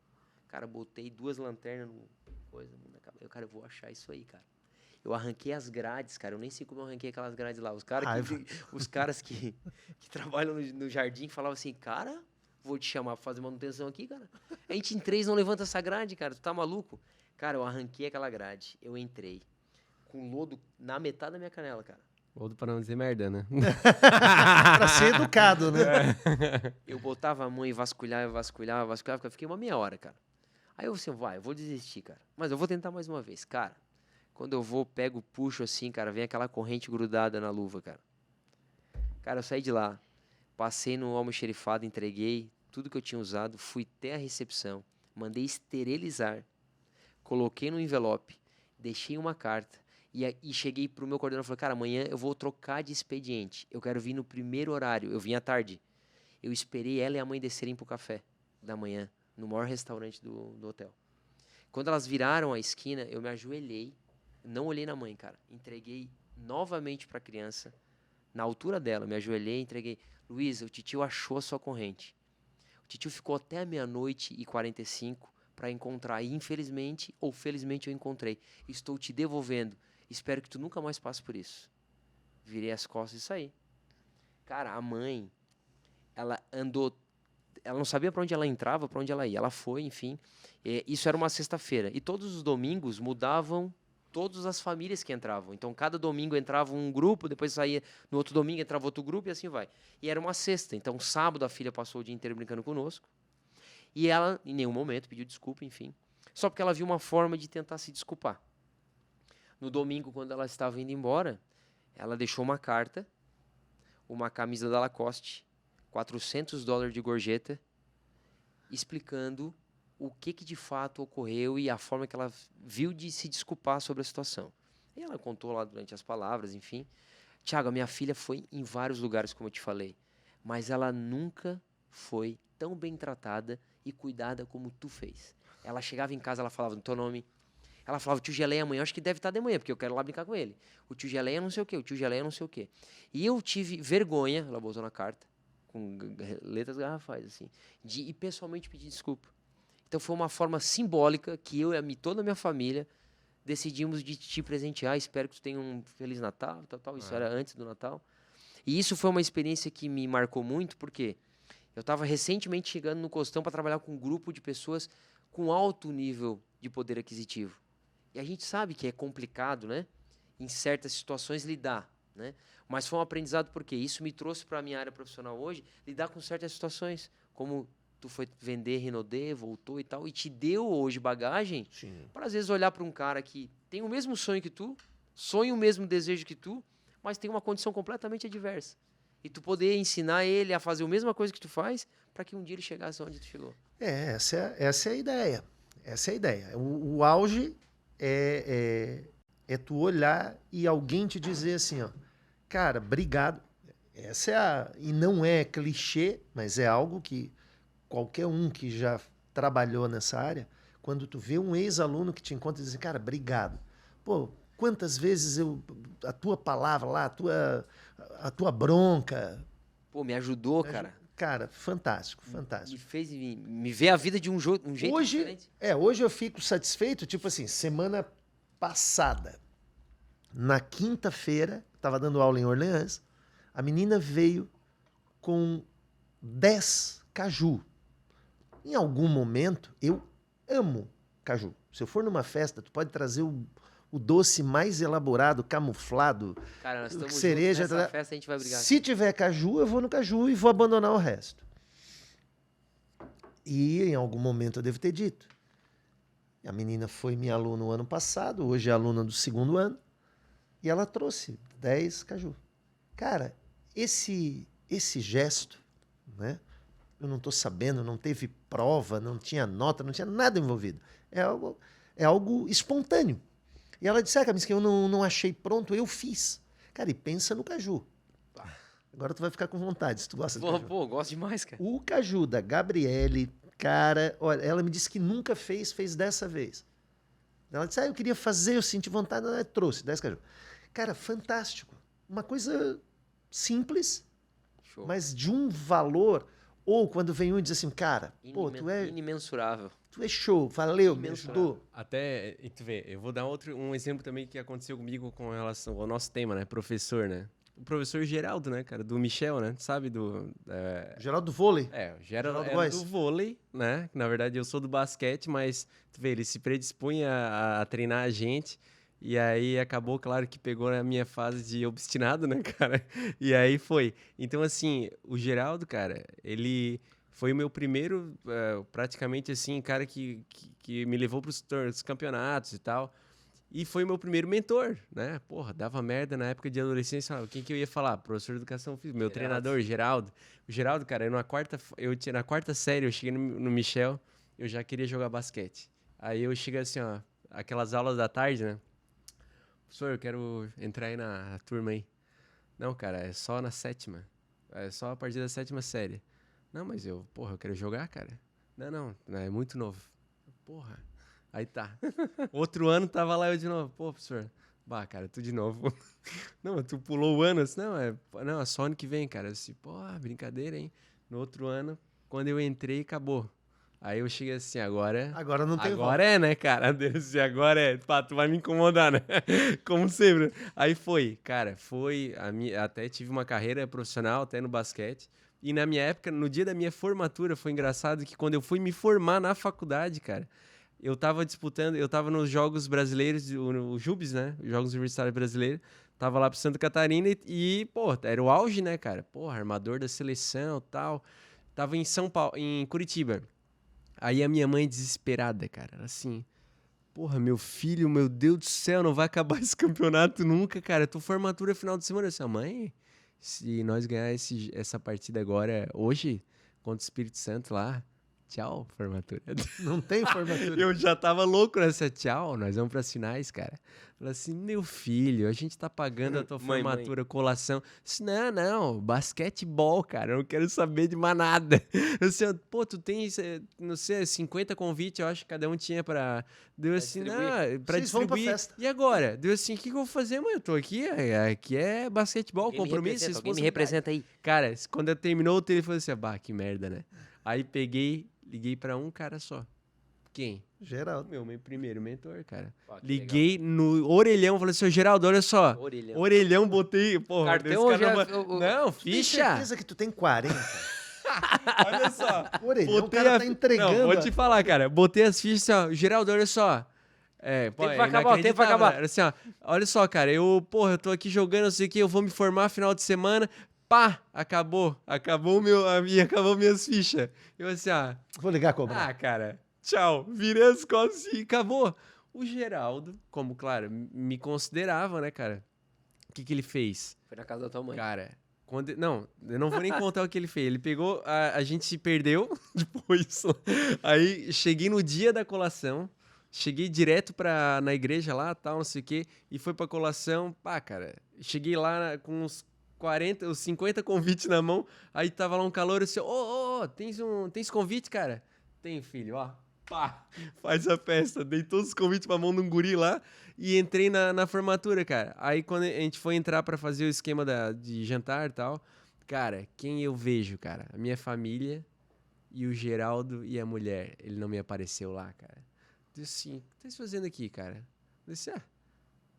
Cara, botei 2 lanternas no coisa, cara, eu vou achar isso aí, cara. Eu arranquei as grades, cara. Eu nem sei como eu arranquei aquelas grades lá. Os caras que trabalham no jardim falavam assim, cara, vou te chamar pra fazer manutenção aqui, cara. A gente em 3 não levanta essa grade, cara. Tu tá maluco? Cara, eu arranquei aquela grade. Eu entrei com lodo na metade da minha canela, cara. Lodo pra não dizer merda, né? Pra ser educado, né? Eu botava a mão e vasculhava, porque eu fiquei uma meia hora, cara. Aí eu assim, eu vou desistir, cara. Mas eu vou tentar mais uma vez. Cara, quando eu vou, pego, puxo assim, cara, vem aquela corrente grudada na luva, cara. Cara, eu saí de lá, passei no almoxerifado, entreguei tudo que eu tinha usado, fui até a recepção, mandei esterilizar, coloquei no envelope, deixei uma carta e cheguei pro meu coordenador e falei, cara, amanhã eu vou trocar de expediente, eu quero vir no primeiro horário, eu vim à tarde. Eu esperei ela e a mãe descerem pro café da manhã, no maior restaurante do hotel. Quando elas viraram a esquina, eu me ajoelhei, não olhei na mãe, cara, entreguei novamente pra criança, na altura dela, me ajoelhei e entreguei, Luísa, o titio achou a sua corrente. O titio ficou até 00h45 para encontrar. E infelizmente, ou felizmente eu encontrei. Estou te devolvendo. Espero que tu nunca mais passe por isso. Virei as costas e saí. Cara, a mãe, ela andou... Ela não sabia para onde ela entrava, para onde ela ia. Ela foi, enfim. Isso era uma sexta-feira. E todos os domingos mudavam todas as famílias que entravam. Então, cada domingo entrava um grupo, depois saía no outro domingo, entrava outro grupo e assim vai. E era uma sexta. Então, sábado, a filha passou o dia inteiro brincando conosco. E ela, em nenhum momento, pediu desculpa, enfim. Só porque ela viu uma forma de tentar se desculpar. No domingo, quando ela estava indo embora, ela deixou uma carta, uma camisa da Lacoste, $400 de gorjeta, explicando o que de fato ocorreu e a forma que ela viu de se desculpar sobre a situação. E ela contou lá durante as palavras, enfim. Thiago, a minha filha foi em vários lugares, como eu te falei, mas ela nunca foi tão bem tratada e cuidada como tu fez. Ela chegava em casa, ela falava no teu nome, ela falava, o tio Geleia amanhã, acho que deve estar de manhã, porque eu quero lá brincar com ele. O tio Geleia não sei o quê, o tio Geleia não sei o quê. E eu tive vergonha, ela botou na carta, com letras garrafais, assim, de ir pessoalmente pedir desculpa. Então foi uma forma simbólica que eu e toda a minha família decidimos de te presentear. Espero que tu tenha um Feliz Natal, tal. Isso era antes do Natal. E isso foi uma experiência que me marcou muito, porque eu estava recentemente chegando no Costão para trabalhar com um grupo de pessoas com alto nível de poder aquisitivo. E a gente sabe que é complicado, né? Em certas situações lidar, né? Mas foi um aprendizado porque isso me trouxe para a minha área profissional hoje, lidar com certas situações, como tu foi vender Renaudet, voltou e tal, e te deu hoje bagagem para às vezes olhar para um cara que tem o mesmo sonho que tu, sonha o mesmo desejo que tu, mas tem uma condição completamente adversa. E tu poder ensinar ele a fazer a mesma coisa que tu faz, para que um dia ele chegasse onde tu chegou. Essa é a ideia. Essa é a ideia. O auge é tu olhar e alguém te dizer assim, ó, cara, obrigado. Essa é e não é clichê, mas é algo que qualquer um que já trabalhou nessa área, quando tu vê um ex-aluno que te encontra e diz, cara, obrigado. Pô, quantas vezes a tua palavra lá, a tua bronca... Pô, me ajudou, cara. Cara, fantástico, fantástico. Me fez me ver a vida de um jeito diferente. Hoje eu fico satisfeito, tipo assim, semana passada, na quinta-feira, estava dando aula em Orleans, a menina veio com 10 caju. Em algum momento, eu amo caju. Se eu for numa festa, tu pode trazer o doce mais elaborado, camuflado, cara, nós estamos cereja. Nessa festa a gente vai brigar. Se tiver caju, eu vou no caju e vou abandonar o resto. E em algum momento eu devo ter dito. A menina foi minha aluna no ano passado, hoje é aluna do 2º ano, e ela trouxe 10 caju. Cara, esse esse gesto, né? Eu não estou sabendo, não teve prova, não tinha nota, não tinha nada envolvido. É algo espontâneo. E ela disse, Kaminsky, eu não achei pronto, eu fiz. Cara, e pensa no caju. Agora tu vai ficar com vontade, se tu gosta de caju. Pô, gosto demais, cara. O caju da Gabriele, cara, olha, ela me disse que nunca fez dessa vez. Ela disse, eu queria fazer, eu senti vontade, ela trouxe 10 caju. Cara, fantástico. Uma coisa simples, Show. mas de um valor. Ou quando vem um e diz assim, cara, pô, tu é inimensurável. Tu é show, valeu, me ajudou. Até, tu vê, eu vou dar um exemplo também que aconteceu comigo com relação ao nosso tema, né? Professor, né? O professor Geraldo, né, cara? Do Michel, né? Sabe? Geraldo do vôlei. O Geraldo é do vôlei, né? Na verdade, eu sou do basquete, mas, tu vê, ele se predispunha a treinar a gente. E aí acabou, claro, que pegou na minha fase de obstinado, né, cara? E aí foi. Então, assim, o Geraldo, cara, ele foi o meu primeiro, praticamente assim, cara que me levou para os campeonatos e tal. E foi o meu primeiro mentor, né? Porra, dava merda na época de adolescência. Quem que eu ia falar? Professor de educação física, meu treinador, Geraldo. O Geraldo, cara, na quarta série, eu cheguei no Michel, eu já queria jogar basquete. Aí eu cheguei assim, ó, aquelas aulas da tarde, né? Professor, eu quero entrar aí na turma aí. Não, cara, é só na 7ª. É só a partir da 7ª série. Não, mas eu quero jogar, cara. Não, é muito novo. Porra, aí tá. Outro ano tava lá eu de novo. Pô, professor, cara, tu de novo. Não, tu pulou o ano. Assim, não, é só ano que vem, cara. Eu disse, brincadeira, hein? No outro ano, quando eu entrei, acabou. Aí eu cheguei assim, agora não tem Agora volta. Né, cara? Agora é. Pá, tu vai me incomodar, né? Como sempre. Aí foi, cara, até tive uma carreira profissional, até no basquete. E na minha época, no dia da minha formatura, foi engraçado que quando eu fui me formar na faculdade, cara, eu tava nos Jogos Brasileiros, o JUBs, né? Jogos Universitários Brasileiros. Tava lá pro Santa Catarina e era o auge, né, cara? Armador da seleção e tal. Tava em São Paulo, em Curitiba. Aí a minha mãe desesperada, cara, assim, meu filho, meu Deus do céu, não vai acabar esse campeonato nunca, cara, tua formatura é final de semana. Eu disse, mãe, se nós ganhar essa partida agora, hoje, contra o Espírito Santo lá, tchau, formatura. Não tem formatura. Eu já tava louco nessa, tchau, nós vamos pras finais, cara. Falei assim, meu filho, a gente tá pagando a tua formatura, colação. Disse, não, basquetebol, cara, eu não quero saber de mais nada. Eu disse, tu tens, não sei, 50 convites, eu acho que cada um tinha pra... Deu assim, pra distribuir. Vão pra festa. E agora? Deu assim, o que eu vou fazer, mãe? Eu tô aqui é basquetebol, alguém compromisso. Alguém me representa aí. Cara, quando eu terminou o telefone, eu falei assim, que merda, né? Aí liguei pra um cara só. Quem? Geraldo. Meu primeiro mentor, cara. Liguei no orelhão, falei assim, Geraldo, olha só. Orelhão, botei, porra. Cartão ou já... Não, ficha. Tem certeza que tu tem 40? Olha só. Orelhão, o cara tá entregando. Não, vou te falar, cara. Botei as fichas assim, ó. Geraldo, olha só. O tempo vai acabar. Era assim, ó. Olha só, cara. Eu tô aqui jogando, não sei o que, eu vou me formar final de semana. Pá, acabou minhas fichas. Eu assim, vou ligar a cobrar. Cara, tchau. Virei as costas e acabou. O Geraldo, como, claro, me considerava, né, cara? O que ele fez? Foi na casa da tua mãe. Cara, não, eu não vou nem contar o que ele fez. Ele pegou, a gente se perdeu depois. Aí, cheguei no dia da colação, cheguei direto na igreja lá, tal, não sei o quê, e foi pra colação. Cara, cheguei lá com uns 50 convites na mão, aí tava lá um calor, assim, tens convite, cara? Tem, filho, ó, pá, faz a festa. Dei todos os convites pra mão de um guri lá e entrei na formatura, cara. Aí quando a gente foi entrar pra fazer o esquema de jantar e tal, cara, quem eu vejo, cara? A minha família e o Geraldo e a mulher. Ele não me apareceu lá, cara. Eu disse assim, o que tá se fazendo aqui, cara? Eu disse,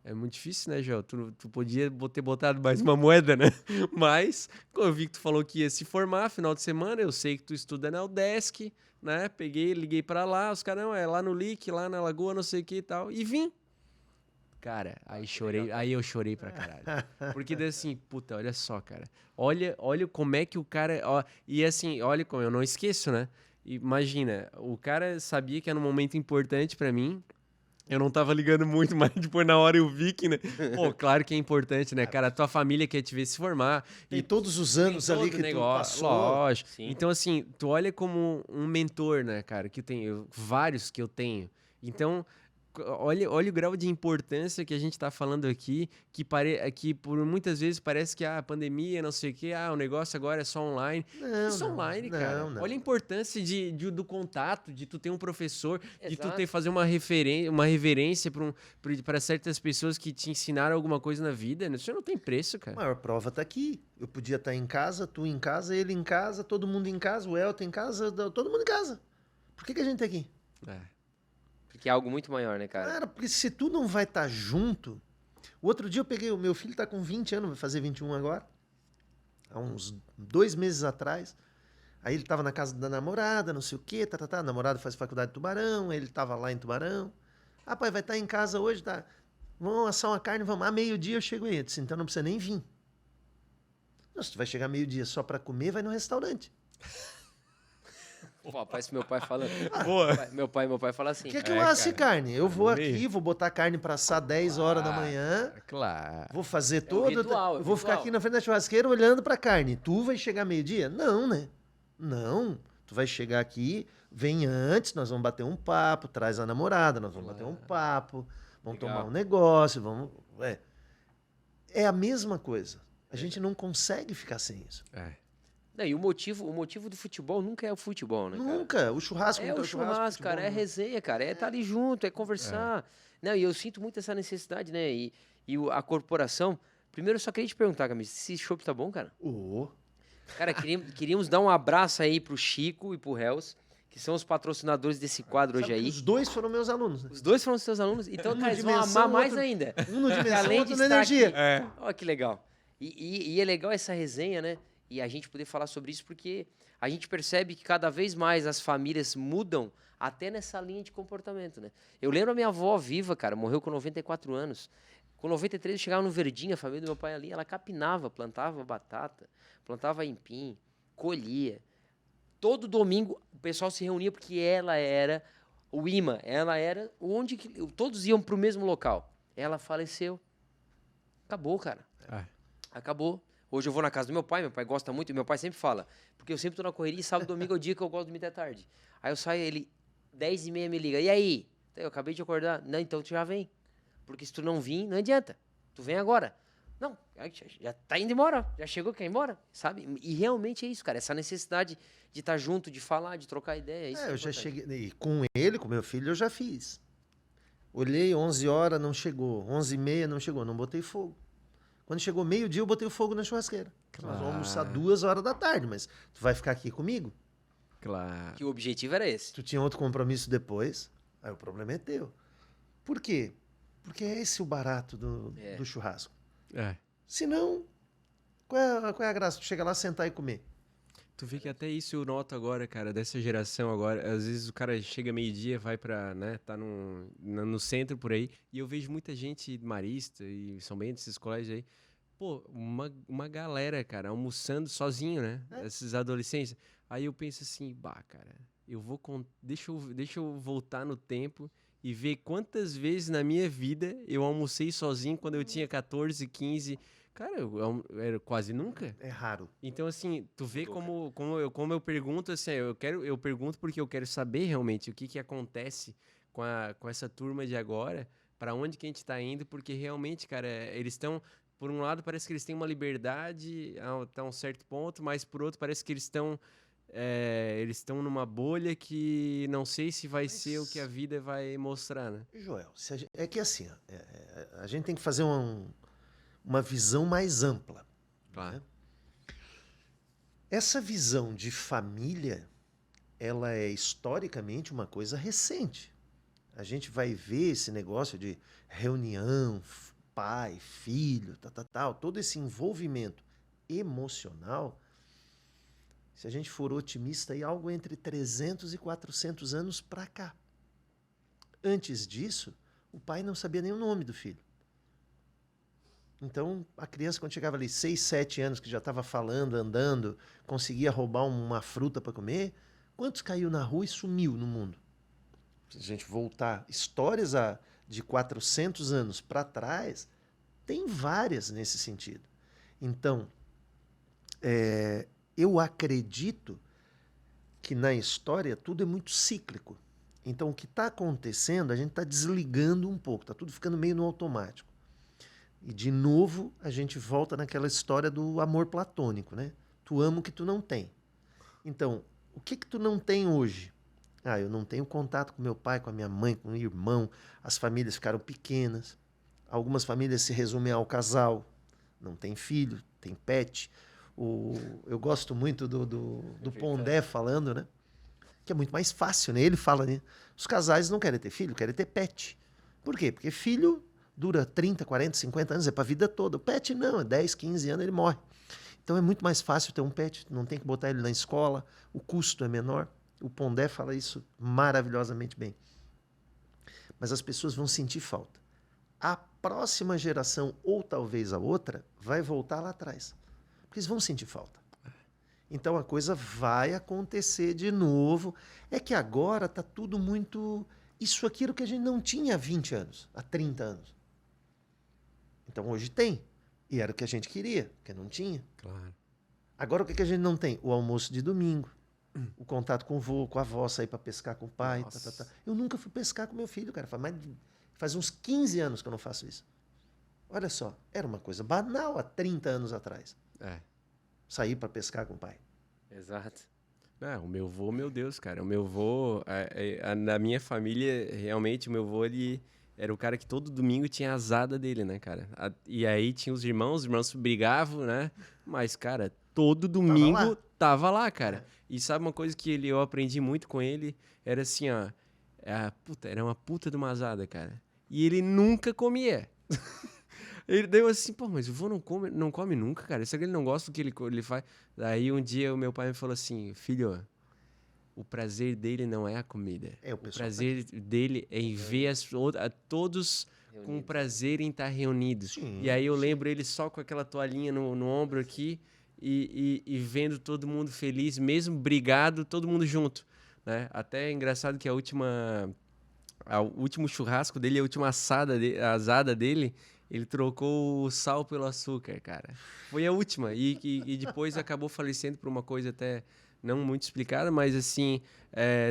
é muito difícil, né, João? Tu podia ter botado mais uma moeda, né? Mas, quando eu vi que tu falou que ia se formar final de semana, eu sei que tu estuda na UDESC, né? Liguei pra lá, os caras, não, é lá no LIC, lá na Lagoa, não sei o que e tal. E vim. Cara, aí eu chorei pra caralho. Porque daí assim, puta, olha só, cara. Olha como é que o cara... e assim, olha como eu não esqueço, né? Imagina, o cara sabia que era um momento importante pra mim. Eu não tava ligando muito, mas depois na hora eu vi que, né? Pô, claro que é importante, né, cara? A tua família quer te ver se formar. E todos os anos ali que tu passou. Lógico. Sim. Então, assim, tu olha como um mentor, né, cara? Que vários que eu tenho. Então, olha o grau de importância que a gente tá falando aqui, que por muitas vezes parece que a pandemia, não sei o quê, o negócio agora é só online. Isso online, cara. Não. Olha a importância do contato, de tu ter um professor, de tu Exato. fazer uma reverência para certas pessoas que te ensinaram alguma coisa na vida. Isso não tem preço, A cara. maior prova tá aqui. Eu podia estar em casa, tu em casa, ele em casa, todo mundo em casa, o Elton em casa, todo mundo em casa. Por que a gente tá aqui? Porque é algo muito maior, né, cara? Cara, porque se tu não vai estar junto... O outro dia eu peguei, o meu filho tá com 20 anos, vai fazer 21 agora. Há uns 2 meses atrás. Aí ele tava na casa da namorada, não sei o quê, A namorada faz faculdade de Tubarão, ele tava lá em Tubarão. Ah, pai, vai estar em casa hoje, tá? Vamos assar uma carne, vamos. Meio-dia eu chego aí. Eu disse, então não precisa nem vir. Nossa, tu vai chegar meio-dia só pra comer, vai no restaurante. Pô, parece meu pai falando. Boa. Meu pai fala assim. Quer que eu asse cara. carne? Eu vou aqui, vou botar carne pra assar 10 horas da manhã. Claro. Vou fazer um todo. ritual, Vou ficar aqui na frente da churrasqueira olhando pra carne. Tu vai chegar meio-dia? Não, né? Não. Tu vai chegar aqui, vem antes, nós vamos bater um papo, traz a namorada, nós vamos bater um papo, vamos Legal. tomar um negócio, vamos. É a mesma coisa. A gente não consegue ficar sem isso. Não, e o motivo do futebol nunca é o futebol, né, cara? Nunca. O churrasco É nunca o futebol, churrasco, cara, é não. resenha, cara, é estar ali junto, é conversar. Não, e eu sinto muito essa necessidade, né? E a corporação. Primeiro, eu só queria te perguntar, Camis, se esse chopp tá bom, cara? Cara, queríamos dar um abraço aí pro Chico e pro Hells, que são os patrocinadores desse quadro Sabe hoje que aí. Os dois foram meus alunos, né? Os dois foram seus alunos, então, Um cara, no eles vão dimensão, amar mais outro- ainda. Um no dimensão, Além outro de na estar energia. aqui. Olha que legal. E é legal essa resenha, né? E a gente poder falar sobre isso porque a gente percebe que cada vez mais as famílias mudam até nessa linha de comportamento, né? Eu lembro a minha avó viva, cara, morreu com 94 anos. Com 93 eu chegava no Verdinho, a família do meu pai ali, ela capinava, plantava batata, plantava aipim, colhia. Todo domingo o pessoal se reunia porque ela era o imã, ela era onde todos iam para o mesmo local. Ela faleceu. Acabou, cara. Acabou. Hoje eu vou na casa do meu pai gosta muito, e meu pai sempre fala, porque eu sempre tô na correria e sábado e domingo é o dia que eu gosto de dormir até tarde. Aí eu saio, ele, 10h30 me liga, e aí? Eu acabei de acordar. Não, então tu já vem. Porque se tu não vir, não adianta. Tu vem agora. Não, já tá indo embora, já chegou, quer ir embora, sabe? E realmente é isso, cara, essa necessidade de estar junto, de falar, de trocar ideia. Isso Eu já importante. cheguei. E com ele, com meu filho, eu já fiz. Olhei, 11 horas, não chegou. 11h30, não chegou. Não botei fogo. Quando chegou meio-dia, eu botei o fogo na churrasqueira. Nós vamos almoçar 2 horas da tarde, mas tu vai ficar aqui comigo? Claro. Que o objetivo era esse. Tu tinha outro compromisso depois, aí o problema é teu. Por quê? Porque é esse o barato do churrasco. Se não, qual é a graça? Tu chega lá, sentar e comer. Tu vê que até isso eu noto agora, cara, dessa geração agora. Às vezes o cara chega meio-dia, vai pra, né, tá no centro por aí, e eu vejo muita gente marista e São Bento, esses colégios aí. Pô, uma galera, cara, almoçando sozinho, né? Esses adolescentes. Aí eu penso assim, cara, deixa eu voltar no tempo e ver quantas vezes na minha vida eu almocei sozinho quando eu tinha 14, 15. Cara, era quase nunca. É raro. Então, assim, tu vê como eu pergunto, assim, eu pergunto porque eu quero saber realmente o que acontece com essa turma de agora, para onde que a gente tá indo, porque realmente, cara, eles estão, por um lado, parece que eles têm uma liberdade até um certo ponto, mas por outro, parece que eles estão numa bolha que não sei se vai ser o que a vida vai mostrar, né? Joel, é que assim, a gente tem que fazer uma visão mais ampla. Claro. Né? Essa visão de família, ela é historicamente uma coisa recente. A gente vai ver esse negócio de reunião, pai, filho, todo esse envolvimento emocional, se a gente for otimista, é algo entre 300 e 400 anos para cá. Antes disso, o pai não sabia nem o nome do filho. Então, a criança, quando chegava ali 6, 7 anos, que já estava falando, andando, conseguia roubar uma fruta para comer, quantos caiu na rua e sumiu no mundo? Se a gente voltar histórias há de 400 anos para trás, tem várias nesse sentido. Então, eu acredito que na história tudo é muito cíclico. Então, o que está acontecendo, a gente está desligando um pouco, está tudo ficando meio no automático. E, de novo, a gente volta naquela história do amor platônico, né? Tu ama o que tu não tem. Então, o que tu não tem hoje? Eu não tenho contato com meu pai, com a minha mãe, com o meu irmão. As famílias ficaram pequenas. Algumas famílias se resumem ao casal. Não tem filho, tem pet. Eu gosto muito do Pondé falando, né? Que é muito mais fácil, né? Ele fala, né? Os casais não querem ter filho, querem ter pet. Por quê? Porque filho dura 30, 40, 50 anos, é para a vida toda. O pet não, é 10, 15 anos, ele morre. Então é muito mais fácil ter um pet, não tem que botar ele na escola, o custo é menor. O Pondé fala isso maravilhosamente bem. Mas as pessoas vão sentir falta. A próxima geração, ou talvez a outra, vai voltar lá atrás. Porque eles vão sentir falta. Então a coisa vai acontecer de novo. É que agora está tudo muito... Isso aquilo que a gente não tinha há 20 anos, há 30 anos. Então hoje tem. E era o que a gente queria, porque não tinha. Claro. Agora o que a gente não tem? O almoço de domingo. O contato com o vô, com a avó, sair para pescar com o pai. Eu nunca fui pescar com meu filho, cara. Faz uns 15 anos que eu não faço isso. Olha só, era uma coisa banal há 30 anos atrás. Sair para pescar com o pai. Exato. O meu vô, meu Deus, cara. O meu vô, na minha família, realmente, o meu vô, ele era o cara que todo domingo tinha a azada dele, né, cara? E aí tinha os irmãos brigavam, né? Mas, cara, todo domingo tava lá, cara. E sabe uma coisa que eu aprendi muito com ele? Era assim, ó. Era uma puta de uma azada, cara. E ele nunca comia. Ele deu assim, mas o vô não come nunca, cara. Isso aqui ele não gosta do que ele faz. Daí um dia o meu pai me falou assim, filho, o prazer dele não é a comida. O prazer dele é em ver todos com prazer em estar reunidos. Sim, e aí eu lembro ele só com aquela toalhinha no ombro aqui e vendo todo mundo feliz, mesmo brigado, todo mundo junto. Né? Até é engraçado que o último churrasco dele, a última azada dele, ele trocou o sal pelo açúcar, cara. Foi a última. E depois acabou falecendo por uma coisa até não muito explicada, mas assim,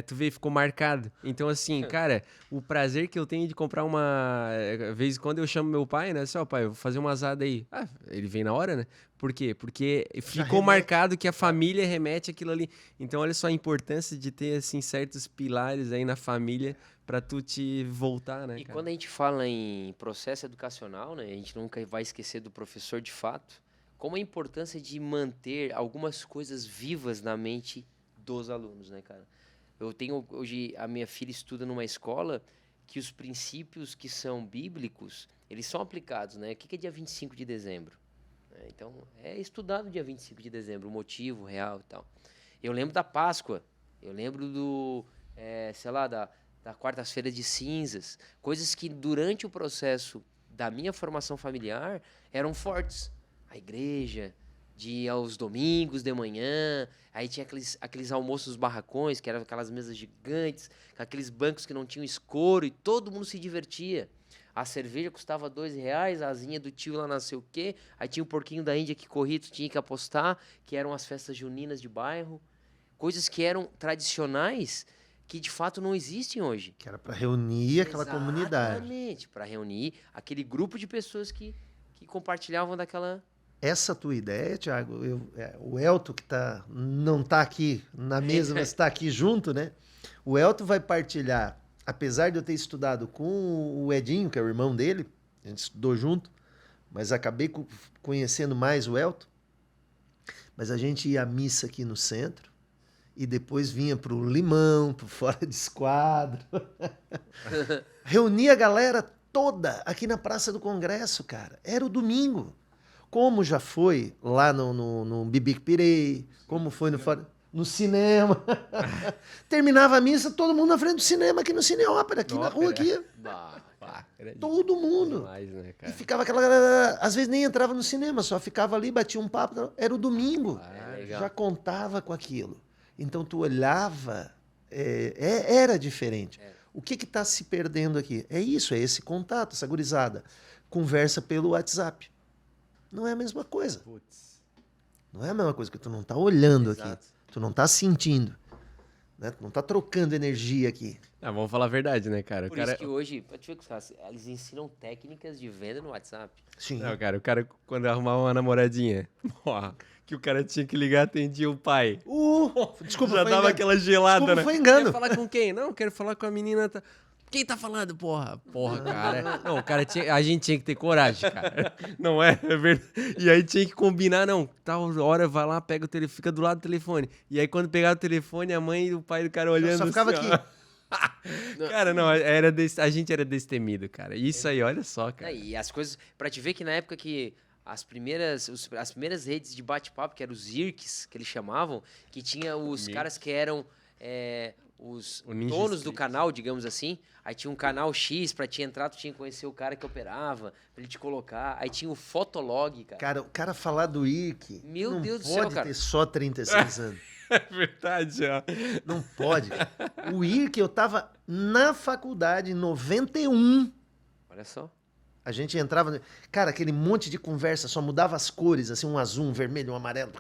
tu vê, ficou marcado. Então, assim, cara, o prazer que eu tenho de comprar vez em quando eu chamo meu pai, né? Assim, pai, eu vou fazer uma azada aí. Ele vem na hora, né? Por quê? Porque ficou marcado que a família remete aquilo ali. Então, olha só a importância de ter, assim, certos pilares aí na família para tu te voltar, né, E cara? quando a gente fala em processo educacional, né, a gente nunca vai esquecer do professor de fato, como a importância de manter algumas coisas vivas na mente dos alunos, né, cara? Hoje, a minha filha estuda numa escola que os princípios que são bíblicos, eles são aplicados, né? O que é dia 25 de dezembro? Então, é estudado dia 25 de dezembro, o motivo real e tal. Eu lembro da Páscoa, eu lembro da quarta-feira de cinzas, coisas que durante o processo da minha formação familiar eram fortes. A igreja, de ir aos domingos de manhã, aí tinha aqueles almoços barracões, que eram aquelas mesas gigantes, com aqueles bancos que não tinham escuro, e todo mundo se divertia. A cerveja custava R$2, a asinha do tio lá não sei o quê, aí tinha o porquinho da Índia que corria, tu tinha que apostar, que eram as festas juninas de bairro, coisas que eram tradicionais, que de fato não existem hoje. Que era para reunir aquela comunidade. Exatamente, para reunir aquele grupo de pessoas que compartilhavam daquela... Essa tua ideia, Thiago, o Elton, que não está aqui na mesa, mas está aqui junto, né? O Elton vai partilhar, apesar de eu ter estudado com o Edinho, que é o irmão dele, a gente estudou junto, mas acabei conhecendo mais o Elton. Mas a gente ia à missa aqui no centro, e depois vinha para o Limão, para Fora de Esquadro. Reunia a galera toda aqui na Praça do Congresso, cara. Era o domingo. Como já foi lá no Bibic Pirei, como foi no cinema. Terminava a missa, todo mundo na frente do cinema, aqui no Cine Ópera, aqui na rua, aqui. Todo mundo. Demais, né, cara? E ficava aquela galera, às vezes nem entrava no cinema, só ficava ali, batia um papo. Era o domingo. Já contava com aquilo. Então tu olhava, era diferente. O que está se perdendo aqui? É isso, é esse contato, essa gurizada. Conversa pelo WhatsApp. Não é a mesma coisa. Putz. Não é a mesma coisa, que tu não está olhando Exato. aqui. Tu não está sentindo. Né? Tu não está trocando energia aqui. Ah, vamos falar a verdade, né, cara? Por isso que hoje, deixa eu ver, eles ensinam técnicas de venda no WhatsApp. Sim. Não, cara, o cara, quando arrumava uma namoradinha, porra, que o cara tinha que ligar, atendia o pai. Desculpa, Já foi dava engano. aquela gelada, Desculpa, né? foi engano. Quer falar com quem? Não, quero falar com a menina. Quem tá falando, porra? Porra, cara. Não, o cara a gente tinha que ter coragem, cara. Não é? É verdade. E aí tinha que combinar, não. Tal hora vai lá, pega o telefone, fica do lado do telefone. E aí quando pegava o telefone, a mãe e o pai do cara olhando Só ficava assim, aqui. Cara, não, a gente era destemido, cara. Isso aí, olha só, cara. E as coisas, pra te ver que na época que as primeiras redes de bate-papo, que eram os IRCs, que eles chamavam, que tinha os caras que eram os donos do canal, digamos assim. Aí tinha um canal X, pra te entrar, tu tinha que conhecer o cara que operava, pra ele te colocar. Aí tinha o Fotolog, cara. Cara, o cara falar do IRC. Meu não Deus do pode céu, cara. ter só 36 anos. É verdade, ó. Não pode. O IRC, eu tava na faculdade em 91. Olha só. A gente entrava. Cara, aquele monte de conversa, só mudava as cores, assim, um azul, um vermelho, um amarelo.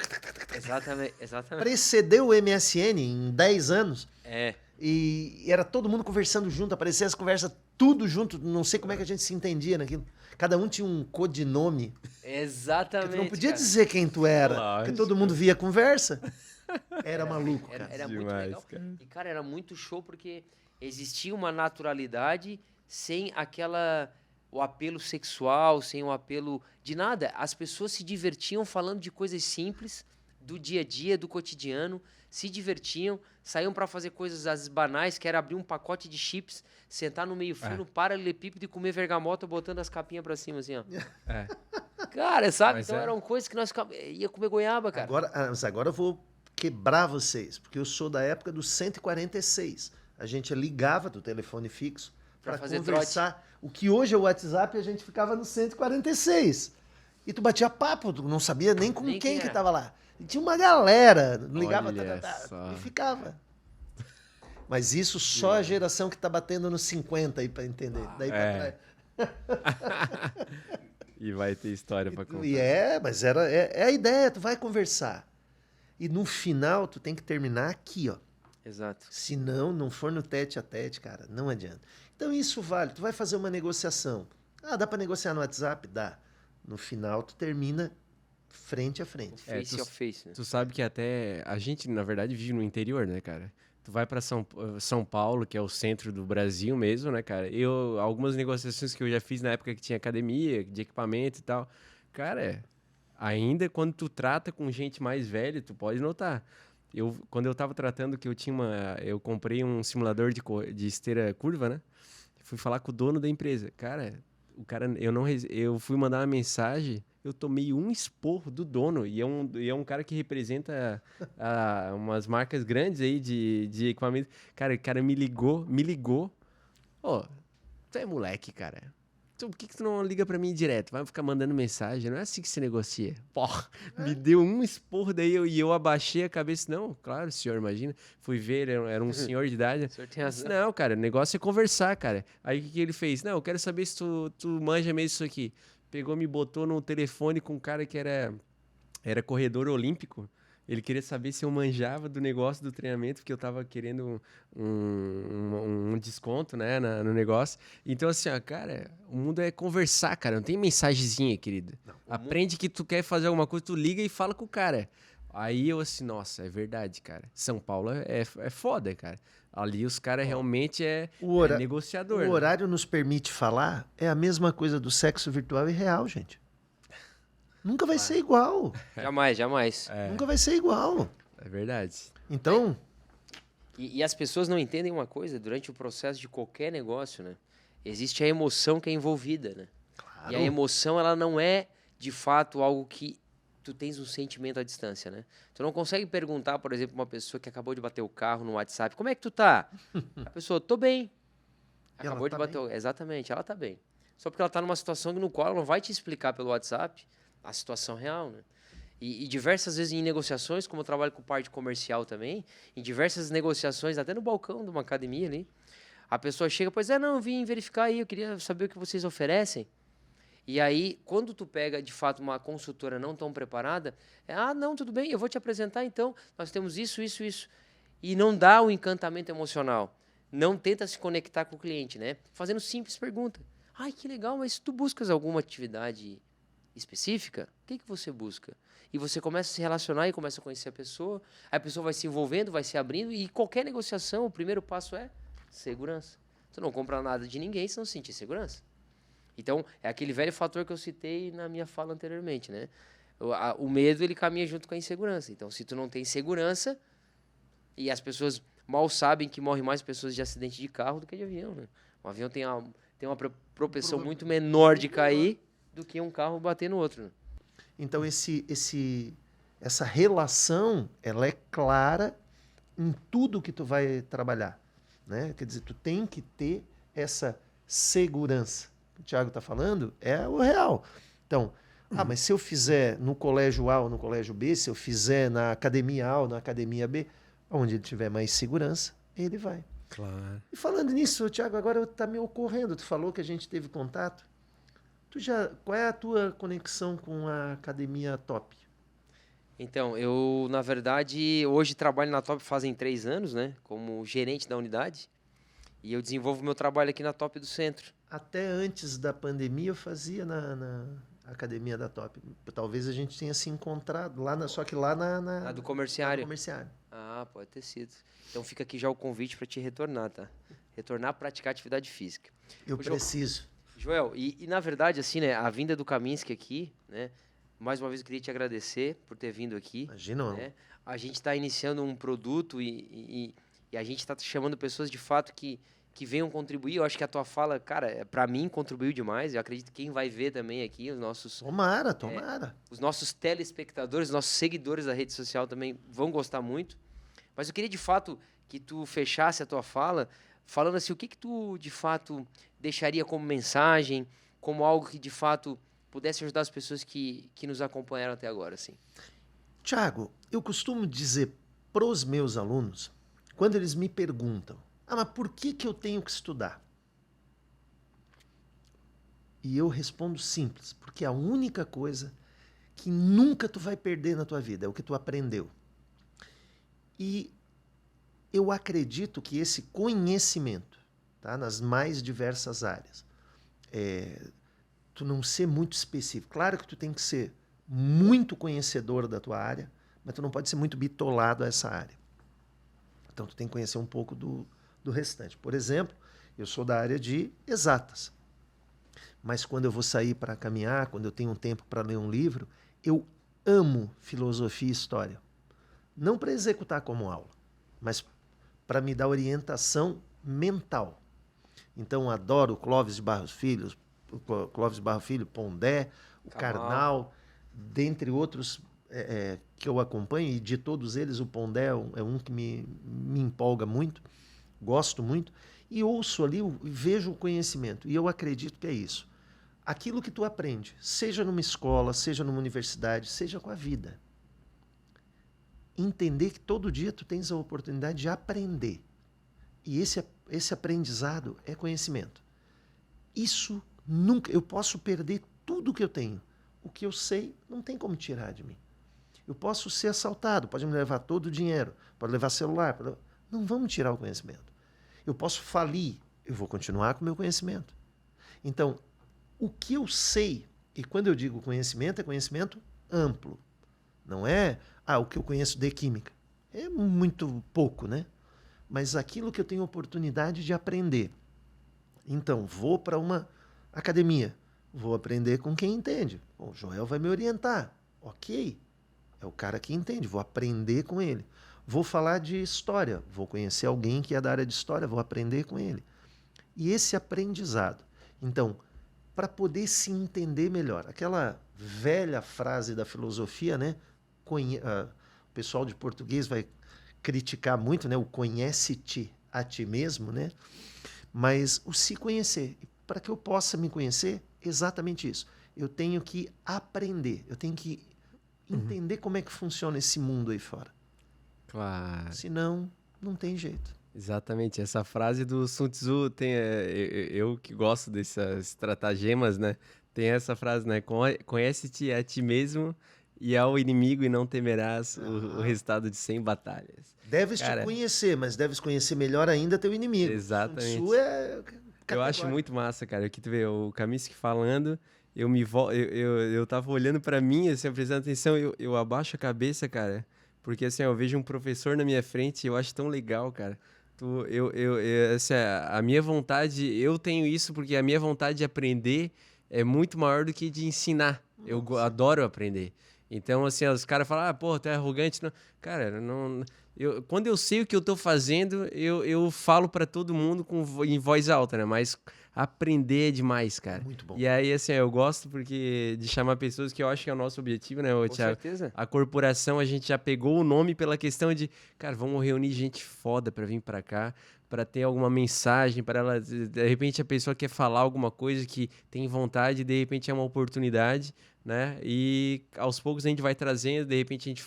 Exatamente. Precedeu o MSN em 10 anos. É. E era todo mundo conversando junto, aparecia as conversas tudo junto. Não sei como é que a gente se entendia naquilo. Cada um tinha um codinome. Exatamente. Tu não podia cara. dizer quem tu era. Lógico. Porque todo mundo via a conversa. Era maluco, cara. Era muito Demais, legal. cara. E, cara, era muito show porque existia uma naturalidade sem o apelo sexual, sem o apelo de nada. As pessoas se divertiam falando de coisas simples, do dia a dia, do cotidiano, se divertiam, saíam para fazer coisas às vezes banais, que era abrir um pacote de chips, sentar no meio-fio, no paralelepípedo e comer vergamota botando as capinhas para cima, assim, ó. É. Cara, sabe? Mas então eram coisas que nós ia comer goiaba, cara. Mas agora eu vou quebrar vocês, porque eu sou da época do 146. A gente ligava do telefone fixo Pra para fazer conversar. O que hoje é o WhatsApp, a gente ficava no 146. E tu batia papo, tu não sabia nem com Nem quem quem que era. tava lá. E tinha uma galera, ligava Olha só. e ficava. Mas isso só a geração que tá batendo nos 50 aí para entender. Daí pra trás. E vai ter história pra contar. Mas é a ideia, tu vai conversar. E no final, tu tem que terminar aqui, ó. Exato. Se não for no tete a tete, cara, não adianta. Então isso vale. Tu vai fazer uma negociação. Ah, dá para negociar no WhatsApp? Dá. No final, tu termina frente a frente. Face to face, né? Tu sabe que até a gente, na verdade, vive no interior, né, cara? Tu vai pra São Paulo, que é o centro do Brasil mesmo, né, cara? Algumas negociações que eu já fiz na época que tinha academia, de equipamento e tal. Cara, ainda quando tu trata com gente mais velha, tu pode notar. Quando eu tava tratando que eu comprei um simulador de esteira curva, né? Fui falar com o dono da empresa. Cara, eu fui mandar uma mensagem, eu tomei um esporro do dono, e é um cara que representa umas marcas grandes aí de equipamento. Cara, o cara me ligou. Ó, tu é moleque, cara. Por que tu não liga pra mim direto? Vai ficar mandando mensagem, não é assim que se negocia. Porra, me deu um esporro daí eu abaixei a cabeça. Não, claro, senhor, imagina. Fui ver, era um senhor de idade. O senhor tem razão. Não, cara, o negócio é conversar, cara. Aí o que ele fez? Não, eu quero saber se tu manja mesmo isso aqui. Pegou, me botou no telefone com um cara que era corredor olímpico. Ele queria saber se eu manjava do negócio do treinamento, porque eu tava querendo um desconto, né, no negócio. Então, assim, ó, cara, o mundo é conversar, cara. Não tem mensagenzinha, querido. Aprende que tu quer fazer alguma coisa, tu liga e fala com o cara. Aí eu assim, nossa, é verdade, cara. São Paulo é foda, cara. Ali os caras realmente é negociador. O né? horário nos permite falar, é a mesma coisa do sexo virtual e real, gente. Nunca vai ser igual. Jamais. Nunca vai ser igual. É verdade. Então, E as pessoas não entendem uma coisa, durante o processo de qualquer negócio, né? Existe a emoção que é envolvida, né? claro, E a emoção, ela não é, de fato, algo que tu tens um sentimento à distância, né? Tu não consegue perguntar, por exemplo, uma pessoa que acabou de bater o carro no WhatsApp, como é que tu tá? A pessoa, tô bem. E ela Acabou de tá bater o... Exatamente, ela tá bem. Só porque ela tá numa situação no qual ela não vai te explicar pelo WhatsApp a situação real, né? E diversas vezes em negociações, como eu trabalho com parte comercial também, em diversas negociações, até no balcão de uma academia ali, A pessoa chega, pois não, eu vim verificar aí, eu queria saber o que vocês oferecem. E aí, quando tu pega, de fato, uma consultora não tão preparada, não, tudo bem, eu vou te apresentar, então, nós temos isso, isso, isso. E não dá o encantamento emocional. Não tenta se conectar com o cliente, né? Fazendo simples pergunta. Ai, que legal, mas tu buscas alguma atividade específica? O que você busca? E você começa a se relacionar e começa a conhecer a pessoa vai se envolvendo, vai se abrindo, e qualquer negociação, o primeiro passo é segurança. Tu não compra nada de ninguém se não sentir segurança. Então, é aquele velho fator que eu citei na minha fala anteriormente, né? O medo, ele caminha junto com a insegurança. Então, se tu não tem segurança, e as pessoas mal sabem que morrem mais pessoas de acidente de carro do que de avião, né? Um avião tem uma propensão muito menor de cair do que um carro bater no outro, né? Então, essa relação, ela é clara em tudo que tu vai trabalhar, né? Quer dizer, tu tem que ter essa segurança. O Thiago está falando é o real. Então, mas se eu fizer no colégio A ou no colégio B, se eu fizer na academia A ou na academia B, onde ele tiver mais segurança, ele vai. Claro. E falando nisso, Thiago, agora está me ocorrendo, tu falou que a gente teve contato. Qual é a tua conexão com a Academia Top? Então, eu, na verdade, hoje trabalho na Top fazem 3 anos, né? Como gerente da unidade. E eu desenvolvo meu trabalho aqui na Top do Centro. Até antes da pandemia eu fazia na Academia da Top. Talvez a gente tenha se encontrado lá, só que lá na do comerciário. Ah, pode ter sido. Então fica aqui já o convite para te retornar, tá? Retornar a praticar atividade física. Eu preciso. Joel, e na verdade, assim, né, a vinda do Kaminski aqui, né, mais uma vez eu queria te agradecer por ter vindo aqui. Imagina. Né? A gente está iniciando um produto e a gente está chamando pessoas de fato que venham contribuir. Eu acho que a tua fala, cara, para mim contribuiu demais. Eu acredito que quem vai ver também aqui, os nossos... Tomara. Os nossos telespectadores, os nossos seguidores da rede social também vão gostar muito. Mas eu queria, de fato, que tu fechasse a tua fala falando assim, o que tu, de fato, deixaria como mensagem, como algo que, de fato, pudesse ajudar as pessoas que nos acompanharam até agora, assim. Thiago, eu costumo dizer para os meus alunos, quando eles me perguntam, mas por que eu tenho que estudar? E eu respondo simples, porque a única coisa que nunca tu vai perder na tua vida é o que tu aprendeu. E eu acredito que esse conhecimento, tá, nas mais diversas áreas, tu não ser muito específico. Claro que tu tem que ser muito conhecedor da tua área, mas tu não pode ser muito bitolado a essa área. Então tu tem que conhecer um pouco do restante. Por exemplo, eu sou da área de exatas. Mas quando eu vou sair para caminhar, quando eu tenho um tempo para ler um livro, eu amo filosofia e história. Não para executar como aula, mas para me dar orientação mental. Então, adoro Clóvis de Barros Filho, Pondé, o Karnal, dentre outros que eu acompanho, e de todos eles o Pondé é um que me empolga muito, gosto muito, e ouço ali, vejo o conhecimento, e eu acredito que é isso. Aquilo que tu aprende, seja numa escola, seja numa universidade, seja com a vida. Entender que todo dia tu tens a oportunidade de aprender. E esse aprendizado é conhecimento. Isso nunca... Eu posso perder tudo que eu tenho. O que eu sei não tem como tirar de mim. Eu posso ser assaltado, pode me levar todo o dinheiro, pode levar celular. Não vamos tirar o conhecimento. Eu posso falir, eu vou continuar com o meu conhecimento. Então, o que eu sei, e quando eu digo conhecimento, é conhecimento amplo. Não é o que eu conheço de química. É muito pouco, né? Mas aquilo que eu tenho oportunidade de aprender. Então, vou para uma academia, vou aprender com quem entende. Bom, o Joel vai me orientar. Ok, é o cara que entende, vou aprender com ele. Vou falar de história, vou conhecer alguém que é da área de história, vou aprender com ele. E esse aprendizado. Então, para poder se entender melhor, aquela velha frase da filosofia, né? O pessoal de português vai criticar muito, né? O conhece-te a ti mesmo, né? Mas o se conhecer. Para que eu possa me conhecer, exatamente isso. Eu tenho que aprender, eu tenho que entender como é que funciona esse mundo aí fora. Claro. Senão, não tem jeito. Exatamente, essa frase do Sun Tzu tem, eu que gosto dessas estratagemas, né? Tem essa frase, né? Conhece-te a ti mesmo e ao inimigo e não temerás o resultado de 100 batalhas. Deves Cara, te conhecer, mas deves conhecer melhor ainda teu inimigo. exatamente. Sun Tzu é Eu acho muito massa, cara. Aqui tu vê o Kaminsky falando, eu tava olhando pra mim, assim, prestando atenção, eu abaixo a cabeça, cara, porque assim, eu vejo um professor na minha frente e eu acho tão legal, cara. Assim, a minha vontade, eu tenho isso porque a minha vontade de aprender é muito maior do que de ensinar. Eu adoro aprender. Então, assim, os caras falam, pô, tu é arrogante. Não. Cara, não... quando eu sei o que eu tô fazendo, eu falo pra todo mundo em voz alta, né? Mas aprender é demais, cara. Muito bom. E aí, assim, eu gosto de chamar pessoas que eu acho que é o nosso objetivo, né, Com Thiago? certeza. A corporação, a gente já pegou o nome pela questão de, cara, vamos reunir gente foda pra vir pra cá, pra ter alguma mensagem, para ela, de repente a pessoa quer falar alguma coisa que tem vontade, de repente é uma oportunidade, né? E aos poucos a gente vai trazendo, de repente a gente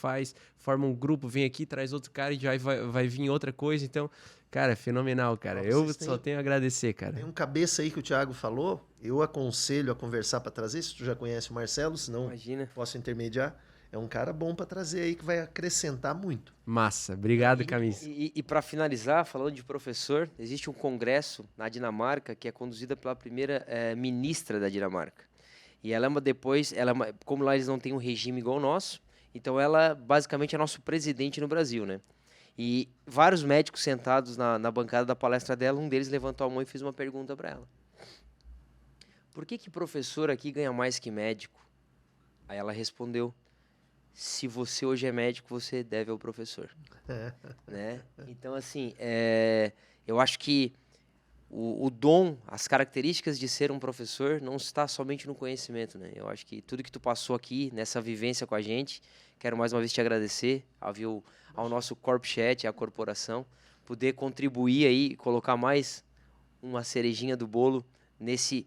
forma um grupo, vem aqui, traz outro cara e já vai vir outra coisa. Então, cara, é fenomenal, cara. Eu só tenho a agradecer, cara. Tem um cabeça aí que o Thiago falou, eu aconselho a conversar para trazer, se tu já conhece o Marcelo, senão posso intermediar. É um cara bom para trazer aí que vai acrescentar muito. Massa, obrigado, Kaminsky. E para finalizar, falando de professor, existe um congresso na Dinamarca que é conduzida pela primeira ministra da Dinamarca. E ela como lá eles não têm um regime igual o nosso, então ela basicamente é nosso presidente no Brasil, né? E vários médicos sentados na bancada da palestra dela, um deles levantou a mão e fez uma pergunta para ela. Por que professor aqui ganha mais que médico? Aí ela respondeu, se você hoje é médico, você deve ao professor. Né? Então, assim, eu acho que o dom, as características de ser um professor não está somente no conhecimento, né? Eu acho que tudo que tu passou aqui, nessa vivência com a gente, quero mais uma vez te agradecer ao nosso CorpChat, à corporação, poder contribuir aí, colocar mais uma cerejinha do bolo nesse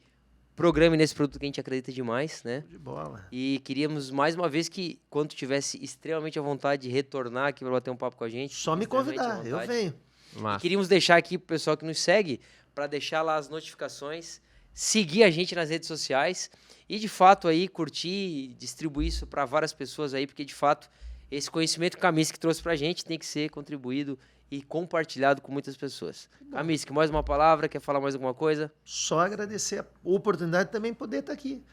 programa e nesse produto que a gente acredita demais, né? De bola. E queríamos mais uma vez que, quando tivesse extremamente à vontade de retornar aqui para bater um papo com a gente... Só me convidar, eu venho. E queríamos deixar aqui pro pessoal que nos segue, para deixar lá as notificações, seguir a gente nas redes sociais e, de fato, aí curtir, distribuir isso para várias pessoas aí, porque, de fato, esse conhecimento que o Kaminsky trouxe para a gente tem que ser contribuído e compartilhado com muitas pessoas. Kaminsky, mais uma palavra, quer falar mais alguma coisa? Só agradecer a oportunidade de também poder estar aqui.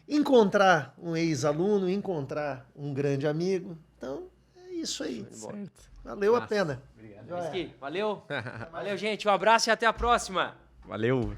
Encontrar um ex-aluno, encontrar um grande amigo. Então, é isso aí. Valeu a pena. Obrigado. Valeu. Valeu, gente. Um abraço e até a próxima. Valeu.